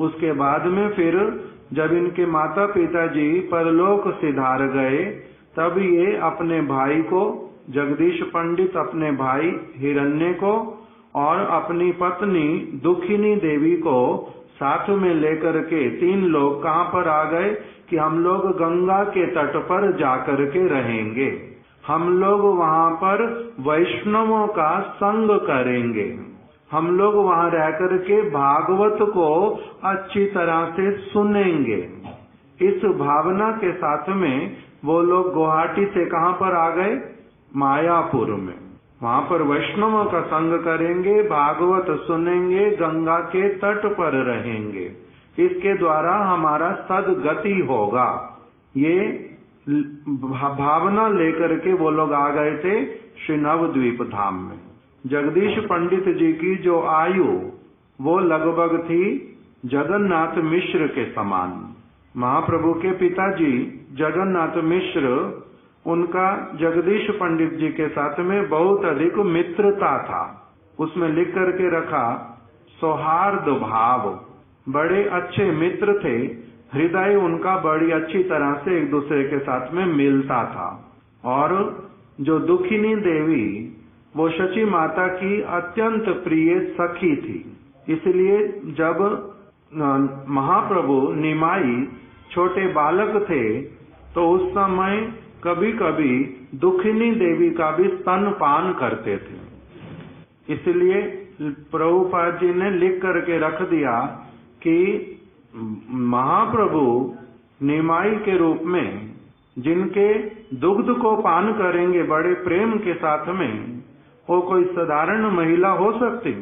उसके बाद में फिर जब इनके माता पिता जी परलोक सिधार गए, तब ये अपने भाई को, जगदीश पंडित अपने भाई हिरण्य को और अपनी पत्नी दुखिनी देवी को साथ में लेकर के 3 लोग कहाँ पर आ गए कि हम लोग गंगा के तट पर जाकर के रहेंगे। हम लोग वहां पर वैष्णवों का संग करेंगे। हम लोग वहां रह कर के भागवत को अच्छी तरह से सुनेंगे। इस भावना के साथ में वो लोग गुवाहाटी से कहाँ पर आ गए? मायापुर में। वहां पर वैष्णवों का संग करेंगे, भागवत सुनेंगे, गंगा के तट पर रहेंगे। इसके द्वारा हमारा सदगति होगा। ये भावना लेकर के वो लोग आ गए थे श्री नवद्वीप धाम में। जगदीश पंडित जी की जो आयु वो लगभग थी जगन्नाथ मिश्र के समान। महाप्रभु के पिताजी जगन्नाथ मिश्र, उनका जगदीश पंडित जी के साथ में बहुत अधिक मित्रता था। उसमें लिख करके रखा सौहार्द भाव, बड़े अच्छे मित्र थे। हृदय उनका बड़ी अच्छी तरह से एक दूसरे के साथ में मिलता था। और जो दुखिनी देवी, वो शची माता की अत्यंत प्रिय सखी थी। इसलिए जब महाप्रभु निमाई छोटे बालक थे, तो उस समय कभी कभी दुखिनी देवी का भी स्तनपान करते थे। इसलिए प्रभुपाद जी ने लिख करके रख दिया कि महाप्रभु निमाई के रूप में जिनके दुग्ध को पान करेंगे बड़े प्रेम के साथ में, वो कोई साधारण महिला हो सकती,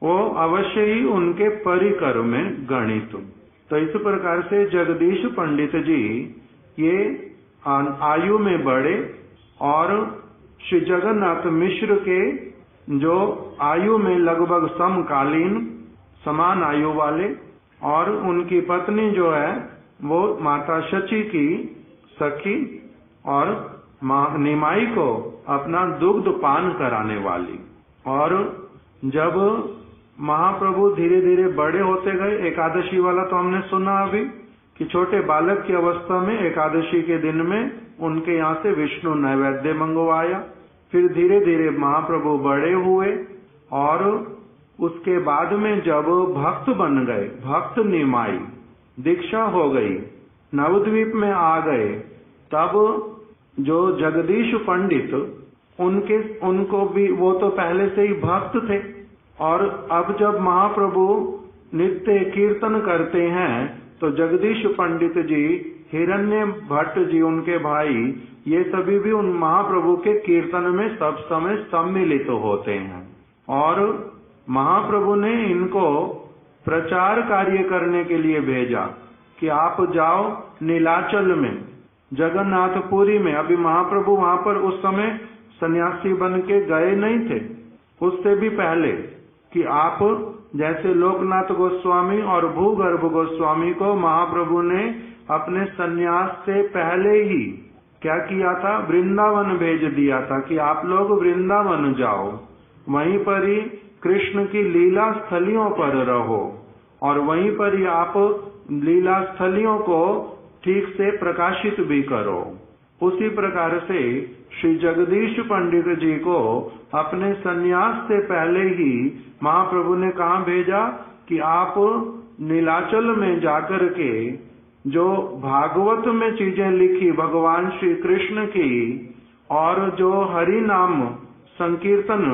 वो अवश्य ही उनके परिकर में गणित। तो इस प्रकार से जगदीश पंडित जी ये आयु में बड़े और श्री जगन्नाथ मिश्र के जो आयु में लगभग समकालीन समान आयु वाले, और उनकी पत्नी जो है वो माता शची की सखी और निमाई को अपना दुग्ध पान कराने वाली। और जब महाप्रभु धीरे धीरे बड़े होते गए, एकादशी वाला तो हमने सुना अभी कि छोटे बालक की अवस्था में एकादशी के दिन में उनके यहाँ से विष्णु नैवेद्य मंगवाया। फिर धीरे धीरे महाप्रभु बड़े हुए और उसके बाद में जब भक्त बन गए, भक्त निमाई दीक्षा हो गई, नवद्वीप में आ गए, तब जो जगदीश पंडित उनको भी, वो तो पहले से ही भक्त थे। और अब जब महाप्रभु नित्य कीर्तन करते हैं तो जगदीश पंडित जी, हिरण्य भट्ट जी उनके भाई, ये सभी भी उन महाप्रभु के कीर्तन में सब समय सम्मिलित होते हैं। और महाप्रभु ने इनको प्रचार कार्य करने के लिए भेजा कि आप जाओ नीलाचल में, जगन्नाथपुरी में। अभी महाप्रभु वहां पर उस समय सन्यासी बन के गए नहीं थे, उससे भी पहले, कि आप जैसे लोकनाथ गोस्वामी और भूगर्भ गोस्वामी को महाप्रभु ने अपने सन्यास से पहले ही क्या किया था, वृंदावन भेज दिया था कि आप लोग वृंदावन जाओ, वहीं पर ही कृष्ण की लीला स्थलियों पर रहो और वहीं पर ही आप लीला स्थलियों को ठीक से प्रकाशित भी करो। उसी प्रकार से श्री जगदीश पंडित जी को अपने सन्यास से पहले ही महाप्रभु ने कहा भेजा कि आप नीलाचल में जाकर के जो भागवत में चीजें लिखी भगवान श्री कृष्ण की और जो हरि नाम संकीर्तन,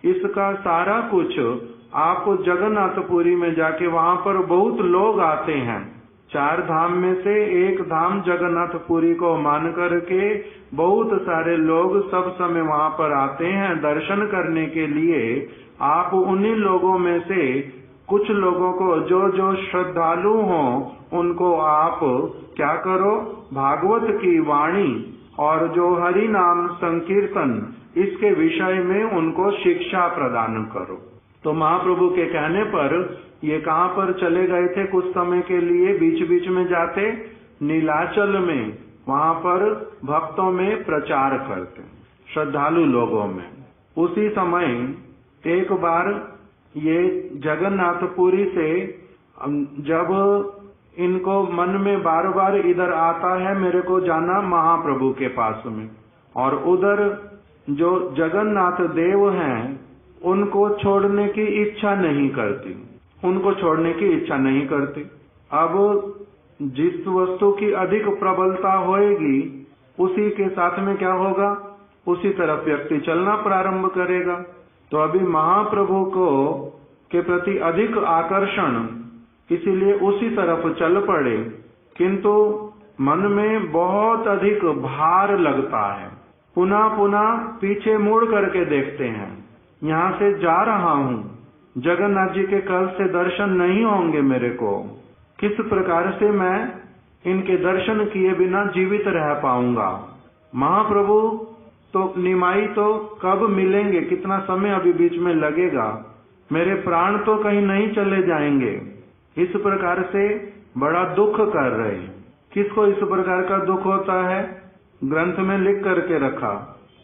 इसका सारा कुछ आप जगन्नाथपुरी में जाके, वहां पर बहुत लोग आते हैं, 4 धाम में से एक धाम जगन्नाथपुरी को मान करके बहुत सारे लोग सब समय वहां पर आते हैं दर्शन करने के लिए। आप उन्हीं लोगों में से कुछ लोगों को, जो जो श्रद्धालु हों, उनको आप क्या करो, भागवत की वाणी और जो हरि नाम संकीर्तन, इसके विषय में उनको शिक्षा प्रदान करो। तो महाप्रभु के कहने पर ये कहाँ पर चले गए थे कुछ समय के लिए, बीच बीच में जाते नीलाचल में, वहां पर भक्तों में प्रचार करते, श्रद्धालु लोगों में। उसी समय एक बार ये जगन्नाथपुरी से जब इनको मन में बार बार इधर आता है मेरे को जाना महाप्रभु के पास में, और उधर जो जगन्नाथ देव हैं उनको छोड़ने की इच्छा नहीं करती, उनको छोड़ने की इच्छा नहीं करती। अब जिस वस्तु की अधिक प्रबलता होएगी उसी के साथ में क्या होगा, उसी तरफ व्यक्ति चलना प्रारंभ करेगा। तो अभी महाप्रभु को के प्रति अधिक आकर्षण, इसीलिए उसी तरफ चल पड़े, किंतु मन में बहुत अधिक भार लगता है। पुनः पुनः पीछे मुड़ करके देखते हैं, यहाँ से जा रहा हूँ, जगन्नाथ जी के कल से दर्शन नहीं होंगे मेरे को, किस प्रकार से मैं इनके दर्शन किए बिना जीवित रह पाऊंगा। महाप्रभु तो निमाई तो कब मिलेंगे, कितना समय अभी बीच में लगेगा, मेरे प्राण तो कहीं नहीं चले जाएंगे। इस प्रकार से बड़ा दुख कर रहे। किसको इस प्रकार का दुख होता है? ग्रंथ में लिख करके रखा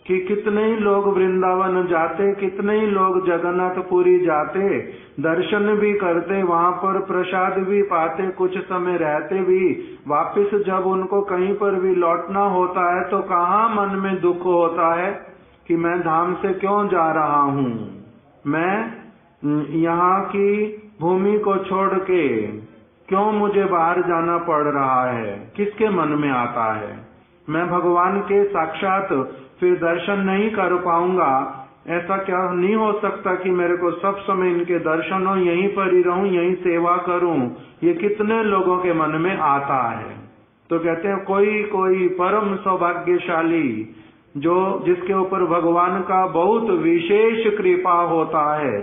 कि कितने ही लोग वृंदावन जाते, कितने ही लोग जगन्नाथपुरी जाते, दर्शन भी करते, वहां पर प्रसाद भी पाते, कुछ समय रहते भी, वापस जब उनको कहीं पर भी लौटना होता है तो कहाँ मन में दुख होता है कि मैं धाम से क्यों जा रहा हूँ, मैं यहाँ की भूमि को छोड़ के क्यों मुझे बाहर जाना पड़ रहा है। किसके मन में आता है? मैं भगवान के साक्षात फिर दर्शन नहीं कर पाऊंगा। ऐसा क्या नहीं हो सकता कि मेरे को सब समय इनके दर्शन हो, यहीं पर ही रहूं, यहीं सेवा करूं? ये कितने लोगों के मन में आता है। तो कहते हैं कोई कोई परम सौभाग्यशाली जो जिसके ऊपर भगवान का बहुत विशेष कृपा होता है,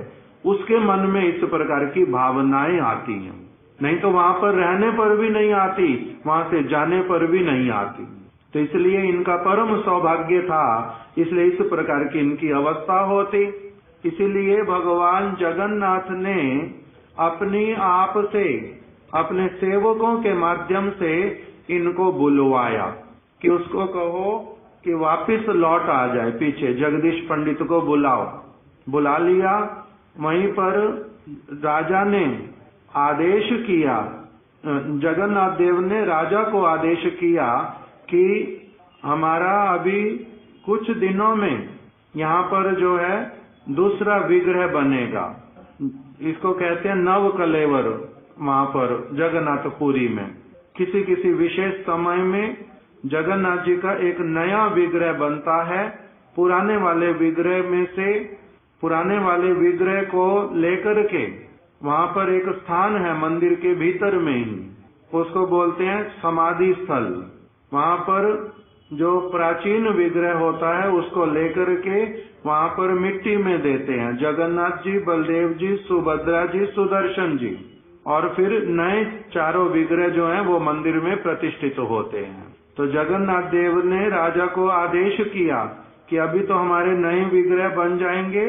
उसके मन में इस प्रकार की भावनाएं आती हैं। नहीं तो वहां पर रहने पर भी नहीं आती, वहां से जाने पर भी नहीं आती। तो इसलिए इनका परम सौभाग्य था, इसलिए इस प्रकार की इनकी अवस्था होती। इसीलिए भगवान जगन्नाथ ने अपनी आप से, अपने सेवकों के माध्यम से इनको बुलवाया कि उसको कहो कि वापिस लौट आ जाए पीछे, जगदीश पंडित को बुलाओ। बुला लिया। वहीं पर राजा ने आदेश किया, जगन्नाथ देव ने राजा को आदेश किया कि हमारा अभी कुछ दिनों में यहाँ पर जो है दूसरा विग्रह बनेगा। इसको कहते हैं नव कलेवर। वहां पर जगन्नाथपुरी में किसी किसी विशेष समय में जगन्नाथ जी का एक नया विग्रह बनता है। पुराने वाले विग्रह को लेकर के वहां पर एक स्थान है मंदिर के भीतर में ही, उसको बोलते हैं समाधि स्थल। वहां पर जो प्राचीन विग्रह होता है उसको लेकर के वहां पर मिट्टी में देते हैं। जगन्नाथ जी, बलदेव जी, सुभद्रा जी, सुदर्शन जी, और फिर नए चारों विग्रह जो हैं वो मंदिर में प्रतिष्ठित होते हैं। तो जगन्नाथ देव ने राजा को आदेश किया कि अभी तो हमारे नए विग्रह बन जाएंगे,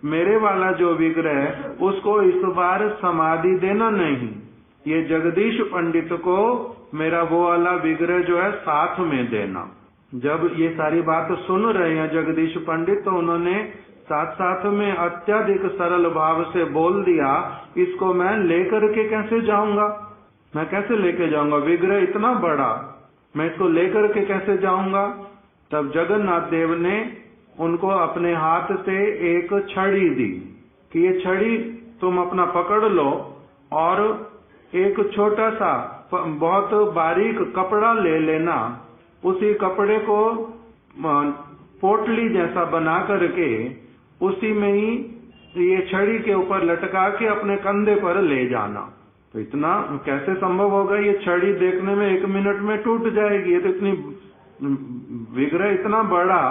मेरे वाला जो विग्रह उसको इस बार समाधि देना नहीं, ये जगदीश पंडित को मेरा वो वाला विग्रह जो है साथ में देना। जब ये सारी बात सुन रहे हैं जगदीश पंडित, तो उन्होंने साथ साथ में अत्यधिक सरल भाव से बोल दिया, इसको मैं लेकर के कैसे जाऊंगा, मैं कैसे लेके जाऊंगा, विग्रह इतना बड़ा, मैं इसको लेकर के कैसे जाऊंगा। तब जगन्नाथ देव ने उनको अपने हाथ से एक छड़ी दी कि ये छड़ी तुम अपना पकड़ लो और एक छोटा सा बहुत बारीक कपड़ा ले लेना, उसी कपड़े को पोटली जैसा बना करके उसी में ही ये छड़ी के ऊपर लटका के अपने कंधे पर ले जाना। तो इतना कैसे संभव होगा, ये छड़ी देखने में 1 मिनट में टूट जाएगी, ये तो इतनी विग्रह इतना बड़ा,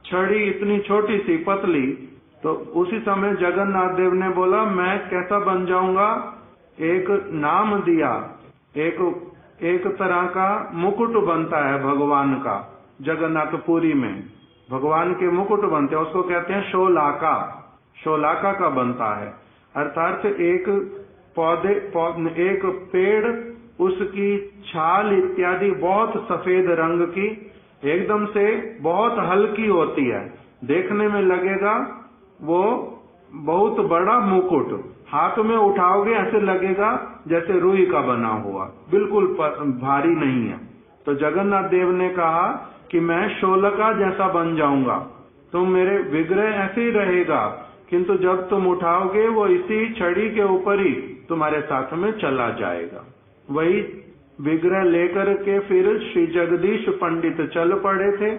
छड़ी इतनी छोटी सी पतली। तो उसी समय जगन्नाथ देव ने बोला मैं कैसा बन जाऊंगा, एक नाम दिया, एक तरह का मुकुट बनता है भगवान का, जगन्नाथपुरी में भगवान के मुकुट बनते हैं, उसको कहते हैं शोलाका, शोलाका का बनता है। अर्थात एक एक पेड़, उसकी छाल इत्यादि बहुत सफेद रंग की, एकदम से बहुत हल्की होती है, देखने में लगेगा वो बहुत बड़ा मुकुट, हाथ में उठाओगे ऐसे लगेगा जैसे रुई का बना हुआ, बिल्कुल भारी नहीं है। तो जगन्नाथ देव ने कहा कि मैं शोलका जैसा बन जाऊंगा, तुम मेरे विग्रह ऐसे ही रहेगा, किंतु जब तुम उठाओगे वो इसी छड़ी के ऊपर ही तुम्हारे साथ में चला जाएगा। वही विग्रह लेकर के फिर श्री जगदीश पंडित चल पड़े थे।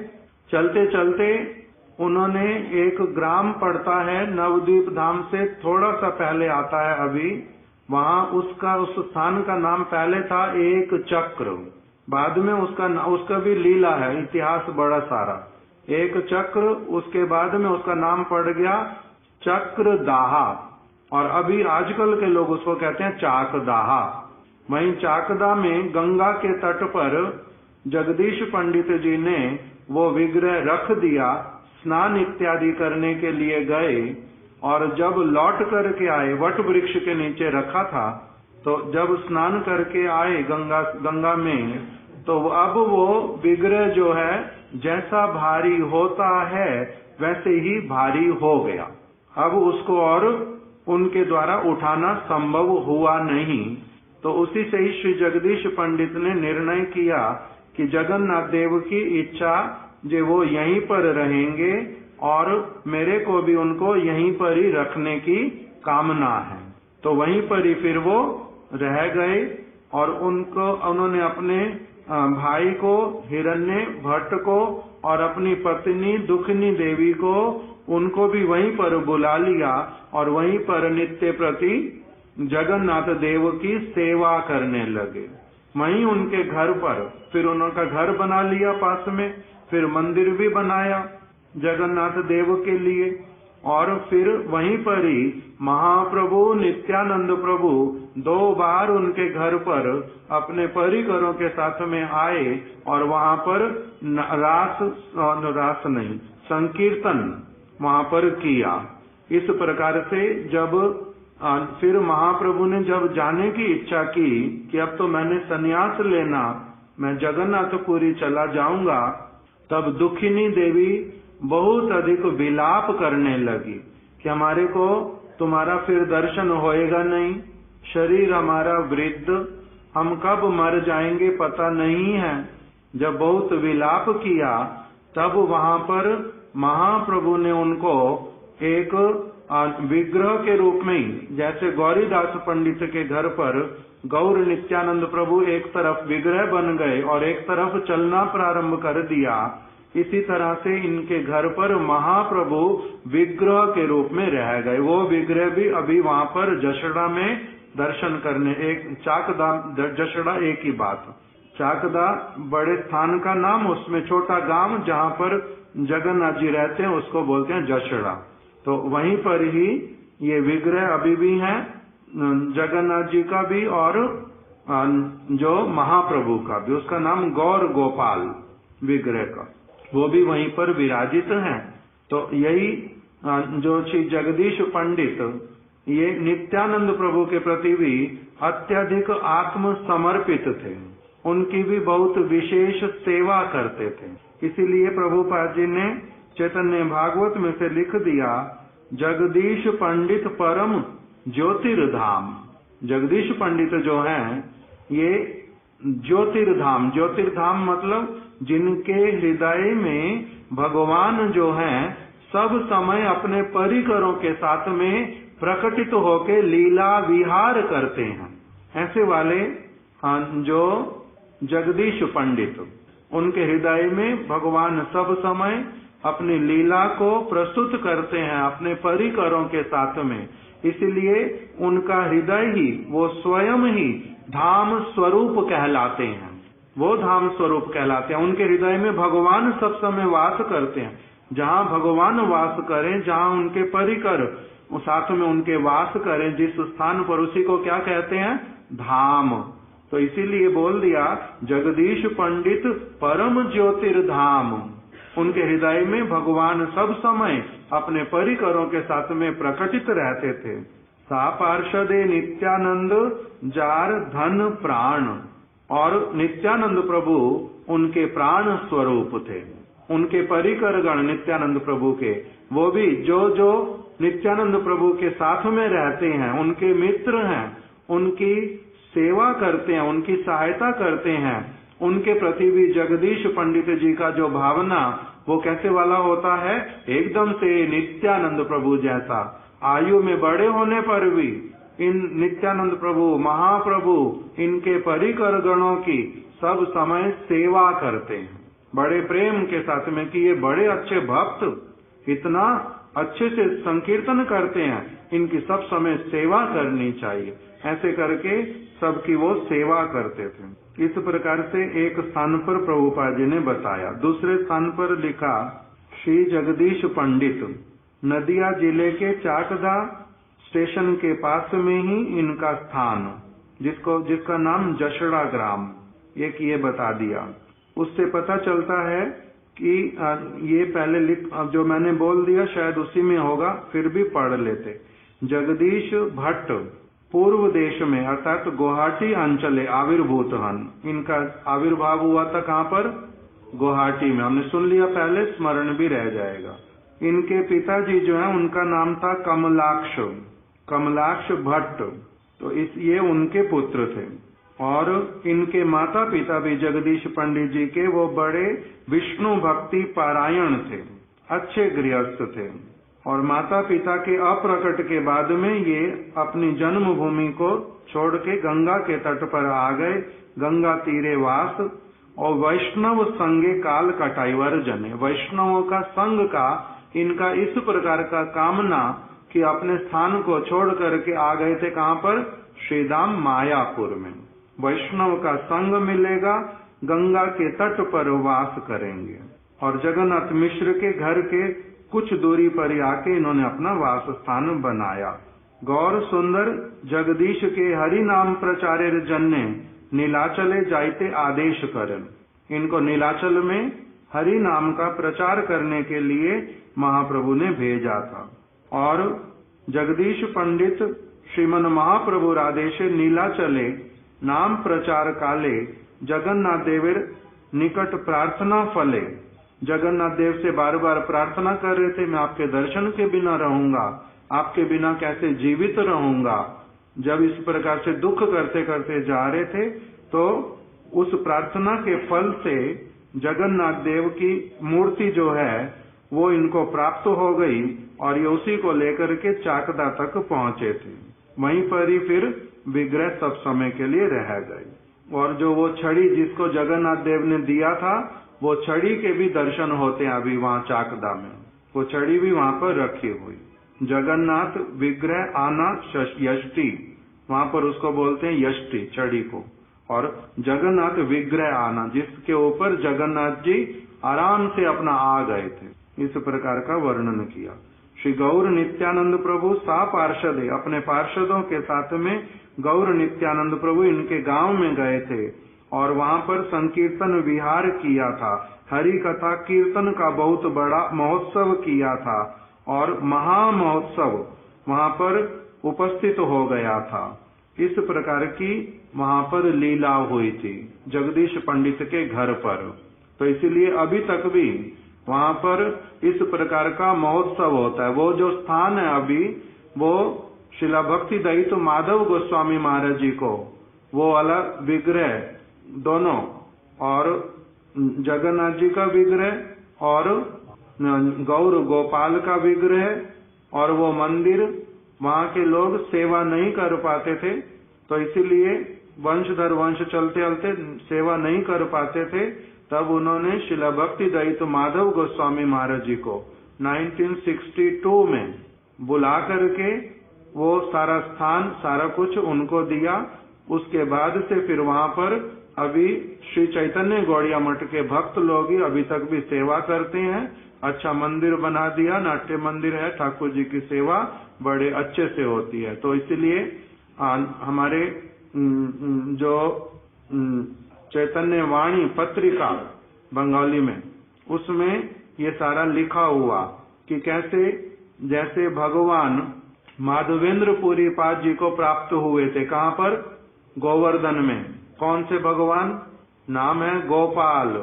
चलते चलते उन्होंने एक ग्राम पड़ता है नवद्वीप धाम से थोड़ा सा पहले आता है, अभी वहां उस स्थान का नाम पहले था एक चक्र, बाद में उसका भी लीला है, इतिहास बड़ा सारा। एक चक्र, उसके बाद में उसका नाम पड़ गया चक्रदाहा, और अभी आजकल के लोग उसको कहते हैं चाकदाहा। वहीं चाकदा में गंगा के तट पर जगदीश पंडित जी ने वो विग्रह रख दिया, स्नान इत्यादि करने के लिए गए, और जब लौट करके आए, वट वृक्ष के नीचे रखा था, तो जब स्नान करके आए गंगा में, तो अब वो विग्रह जो है जैसा भारी होता है वैसे ही भारी हो गया। अब उसको और उनके द्वारा उठाना संभव हुआ नहीं। तो उसी से ही श्री जगदीश पंडित ने निर्णय किया कि जगन्नाथ देव की इच्छा जो वो यहीं पर रहेंगे, और मेरे को भी उनको यहीं पर ही रखने की कामना है। तो वहीं पर ही फिर वो रह गए, और उन्होंने अपने भाई को, हिरण्य भट्ट को, और अपनी पत्नी दुखनी देवी को, उनको भी वहीं पर बुला लिया, और वहीं पर नित्य प्रति जगन्नाथ देव की सेवा करने लगे। वहीं उनके घर पर फिर उनका घर बना लिया पास में, फिर मंदिर भी बनाया जगन्नाथ देव के लिए, और फिर वहीं पर ही महाप्रभु नित्यानंद प्रभु 2 बार उनके घर पर अपने परिकरों के साथ में आए, और वहां पर रास नहीं, संकीर्तन वहां पर किया। इस प्रकार से जब फिर महाप्रभु ने जब जाने की इच्छा की कि अब तो मैंने संन्यास लेना, मैं जगन्नाथपुरी चला जाऊंगा, तब दुखिनी देवी बहुत अधिक विलाप करने लगी कि हमारे को तुम्हारा फिर दर्शन होएगा नहीं, शरीर हमारा वृद्ध, हम कब मर जाएंगे पता नहीं है। जब बहुत विलाप किया, तब वहां पर महाप्रभु ने उनको एक विग्रह के रूप में, जैसे गौरीदास पंडित के घर पर गौर नित्यानंद प्रभु एक तरफ विग्रह बन गए और एक तरफ चलना प्रारंभ कर दिया, इसी तरह से इनके घर पर महाप्रभु विग्रह के रूप में रह गए। वो विग्रह भी अभी वहां पर जशड़ा में दर्शन करने, एक चाकदा जशड़ा एक ही बात, चाकदा बड़े स्थान का नाम, उसमें छोटा गांव जहां पर जगन्नाथ जी रहते हैं उसको बोलते हैं जशड़ा। तो वहीं पर ही ये विग्रह अभी भी हैं, जगन्नाथ जी का भी और जो महाप्रभु का भी, उसका नाम गौर गोपाल विग्रह का, वो भी वहीं पर विराजित हैं। तो यही जो श्री जगदीश पंडित ये नित्यानंद प्रभु के प्रति भी अत्यधिक आत्म समर्पित थे, उनकी भी बहुत विशेष सेवा करते थे। इसीलिए प्रभुपाद जी ने चैतन्य भागवत में से लिख दिया, जगदीश पंडित परम ज्योतिर्धाम। जगदीश पंडित जो हैं ये ज्योतिर्धाम, ज्योतिर्धाम मतलब जिनके हृदय में भगवान जो हैं सब समय अपने परिकरों के साथ में प्रकटित होकर लीला विहार करते हैं, ऐसे वाले जो जगदीश पंडित, उनके हृदय में भगवान सब समय अपनी लीला को प्रस्तुत करते हैं अपने परिकरों के साथ में। इसलिए उनका हृदय ही, वो स्वयं ही धाम स्वरूप कहलाते हैं, वो धाम स्वरूप कहलाते हैं। उनके हृदय में भगवान सब समय वास करते हैं। जहाँ भगवान वास करें, जहाँ उनके परिकर साथ में उनके वास करें, जिस स्थान पर, उसी को क्या कहते हैं? धाम। तो इसीलिए बोल दिया जगदीश पंडित परम ज्योतिर्धाम। उनके हृदय में भगवान सब समय अपने परिकरों के साथ में प्रकटित रहते थे। सा पार्षदे नित्यानंद जार धन प्राण। और नित्यानंद प्रभु उनके प्राण स्वरूप थे। उनके परिकर गण नित्यानंद प्रभु के, वो भी जो जो नित्यानंद प्रभु के साथ में रहते हैं, उनके मित्र हैं, उनकी सेवा करते हैं, उनकी सहायता करते हैं, उनके प्रति भी जगदीश पंडित जी का जो भावना, वो कैसे वाला होता है? एकदम से नित्यानंद प्रभु जैसा। आयु में बड़े होने पर भी इन नित्यानंद प्रभु, महाप्रभु, इनके परिकर गणों की सब समय सेवा करते हैं बड़े प्रेम के साथ में, कि ये बड़े अच्छे भक्त इतना अच्छे से संकीर्तन करते हैं, इनकी सब समय सेवा करनी चाहिए। ऐसे करके सबकी वो सेवा करते थे। इस प्रकार से एक स्थान पर प्रभुपाद जी ने बताया। दूसरे स्थान पर लिखा, श्री जगदीश पंडित, नदिया जिले के चाकदा स्टेशन के पास में ही इनका स्थान, जिसका नाम जशड़ा ग्राम, एक ये बता दिया। उससे पता चलता है कि ये पहले जो मैंने बोल दिया शायद उसी में होगा, फिर भी पढ़ लेते। जगदीश भट्ट पूर्व देश में अर्थात गुवाहाटी अंचले आविर्भूत हन। इनका आविर्भाव हुआ था कहाँ पर? गुवाहाटी में। हमने सुन लिया पहले, स्मरण भी रह जाएगा। इनके पिताजी जो है उनका नाम था कमलाक्ष भट्ट, तो ये उनके पुत्र थे। और इनके माता पिता भी जगदीश पंडित जी के वो बड़े विष्णु भक्ति पारायण थे, अच्छे गृहस्थ थे। और माता पिता के अप्रकट के बाद में ये अपनी जन्मभूमि को छोड़ के गंगा के तट पर आ गए, गंगा तीरे वास। और वैष्णव संगे काल कटाईवर जने, वैष्णवों का संग का इनका इस प्रकार का कामना कि अपने स्थान को छोड़ करके आ गए थे कहाँ पर? श्रीधाम मायापुर में। वैष्णव का संग मिलेगा, गंगा के तट पर वास करेंगे। और जगन्नाथ मिश्र के घर के कुछ दूरी पर ही आके इन्होंने अपना वास स्थान बनाया। गौर सुंदर जगदीश के हरि नाम प्रचार्य जन ने नीलाचले जाइते आदेश करन। इनको नीलाचल में हरि नाम का प्रचार करने के लिए महाप्रभु ने भेजा था। और जगदीश पंडित श्रीमन महाप्रभु राधेशे नीलाचले नाम प्रचार काले जगन्नाथ देवेर निकट प्रार्थना फले। जगन्नाथ देव से बार बार प्रार्थना कर रहे थे, मैं आपके दर्शन के बिना रहूंगा, आपके बिना कैसे जीवित रहूंगा। जब इस प्रकार से दुख करते करते जा रहे थे, तो उस प्रार्थना के फल से जगन्नाथ देव की मूर्ति जो है वो इनको प्राप्त हो गई। और ये उसी को लेकर के चाकदा तक पहुंचे थे। वहीं पर ही फिर विग्रह सब समय के लिए रह गई। और जो वो छड़ी जिसको जगन्नाथ देव ने दिया था, वो छड़ी के भी दर्शन होते हैं अभी वहाँ चाकदा में। वो छड़ी भी वहाँ पर रखी हुई। जगन्नाथ विग्रह आना यष्टि, वहाँ पर उसको बोलते हैं यष्टि छड़ी को। और जगन्नाथ विग्रह आना, जिसके ऊपर जगन्नाथ जी आराम से अपना आ गए थे, इस प्रकार का वर्णन किया। श्री गौर नित्यानंद प्रभु सा पार्षदे, अपने पार्षदों के साथ में गौर नित्यानंद प्रभु इनके गांव में गए थे और वहां पर संकीर्तन विहार किया था। हरि कथा कीर्तन का बहुत बड़ा महोत्सव किया था और महामहोत्सव वहां पर उपस्थित हो गया था। इस प्रकार की वहां पर लीला हुई थी जगदीश पंडित के घर पर। तो इसीलिए अभी तक भी वहां पर इस प्रकार का महोत्सव होता है। वो जो स्थान है अभी, वो शिला भक्ति दयित माधव गोस्वामी महाराज जी को वो वाला विग्रह दोनों, और जगन्नाथ जी का विग्रह और गौर गोपाल का विग्रह और वो मंदिर, वहां के लोग सेवा नहीं कर पाते थे, तो इसीलिए वंशधर वंश चलते चलते सेवा नहीं कर पाते थे। तब उन्होंने शिला भक्ति दयित माधव गोस्वामी महाराज जी को 1962 में बुला करके वो सारा स्थान सारा कुछ उनको दिया। उसके बाद से फिर वहां पर अभी श्री चैतन्य गौड़िया मठ के भक्त लोग ही अभी तक भी सेवा करते हैं। अच्छा मंदिर बना दिया, नाट्य मंदिर है, ठाकुर जी की सेवा बड़े अच्छे से होती है। तो इसलिए हमारे जो चैतन्य वाणी पत्रिका बंगाली में, उसमें ये सारा लिखा हुआ कि कैसे जैसे भगवान माधवेंद्र पुरी पाद जी को प्राप्त हुए थे। कहाँ पर? गोवर्धन में। कौन से भगवान? नाम है गोपाल।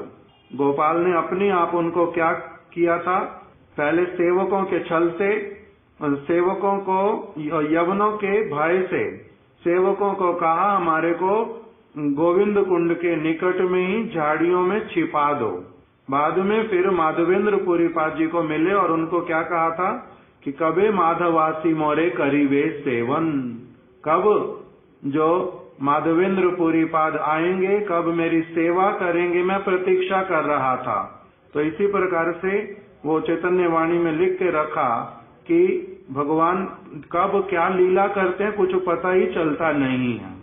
गोपाल ने अपने आप उनको क्या किया था? पहले सेवकों के छल से, सेवकों को यवनों के भय से सेवकों को कहा हमारे को गोविंद कुंड के निकट में ही झाड़ियों में छिपा दो। बाद में फिर माधवेंद्र पुरी पाद जी को मिले और उनको क्या कहा था कि कबे माधवासी मोरे करीबे सेवन, कब जो माधवेंद्र पुरी पाद आएंगे, कब मेरी सेवा करेंगे, मैं प्रतीक्षा कर रहा था। तो इसी प्रकार से वो चैतन्य वाणी में लिख के रखा कि भगवान कब क्या लीला करते हैं कुछ पता ही चलता नहीं है।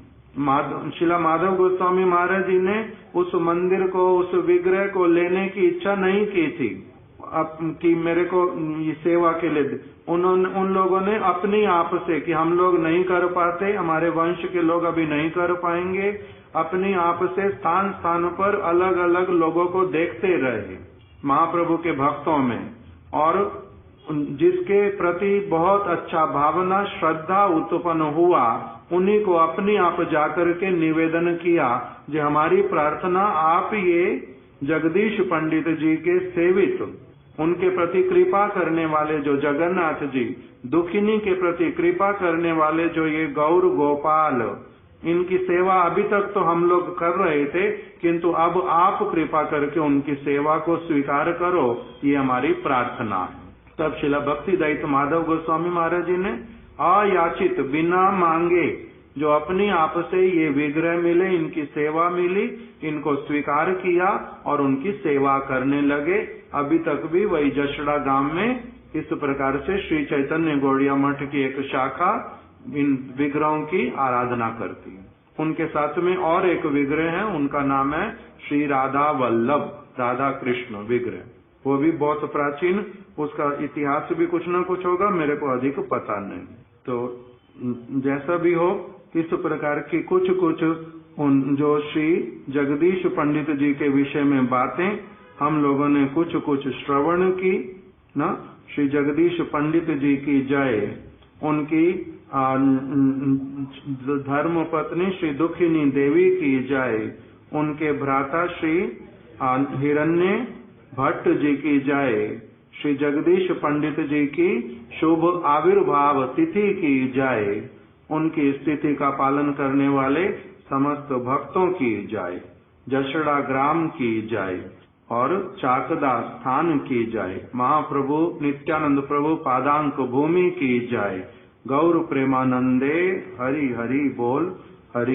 शिला माधव गोस्वामी महाराज जी ने उस मंदिर को, उस विग्रह को लेने की इच्छा नहीं की थी कि मेरे को ये सेवा के लिए। उन लोगों ने अपनी आप से कि हम लोग नहीं कर पाते, हमारे वंश के लोग अभी नहीं कर पाएंगे, अपनी आप से स्थान स्थान पर अलग अलग लोगों को देखते रहे महाप्रभु के भक्तों में, और जिसके प्रति बहुत अच्छा भावना श्रद्धा उत्पन्न हुआ उन्हीं को अपनी आप जाकर के निवेदन किया जो हमारी प्रार्थना आप ये जगदीश पंडित जी के सेवित, उनके प्रति कृपा करने वाले जो जगन्नाथ जी, दुखिनी के प्रति कृपा करने वाले जो ये गौर गोपाल, इनकी सेवा अभी तक तो हम लोग कर रहे थे, किंतु अब आप कृपा करके उनकी सेवा को स्वीकार करो, ये हमारी प्रार्थना है। तब शिला भक्ति दयित माधव गोस्वामी महाराज जी ने अयाचित बिना मांगे जो अपनी आप से ये विग्रह मिले, इनकी सेवा मिली, इनको स्वीकार किया और उनकी सेवा करने लगे। अभी तक भी वही जशड़ा गांव में इस प्रकार से श्री चैतन्य गौड़िया मठ की एक शाखा इन विग्रहों की आराधना करती है। उनके साथ में और एक विग्रह है, उनका नाम है श्री राधा वल्लभ, राधा कृष्ण विग्रह। वो भी बहुत प्राचीन, उसका इतिहास भी कुछ न कुछ होगा, मेरे को अधिक पता नहीं। तो जैसा भी हो, इस प्रकार की कुछ जो श्री जगदीश पंडित जी के विषय में बातें हम लोगों ने कुछ श्रवण की ना। श्री जगदीश पंडित जी की जय, उनकी धर्म पत्नी श्री दुखिनी देवी की जय, उनके भ्राता श्री हिरण्य भट्ट जी की जय, श्री जगदीश पंडित जी की शुभ आविर्भाव तिथि की जय, उनकी स्थिति का पालन करने वाले समस्त भक्तों की जय, जशड़ा ग्राम की जय और चाकदा स्थान की जय, महाप्रभु नित्यानंद प्रभु पादांक भूमि की जय। गौर प्रेमानंदे हरि हरि बोल, हरि।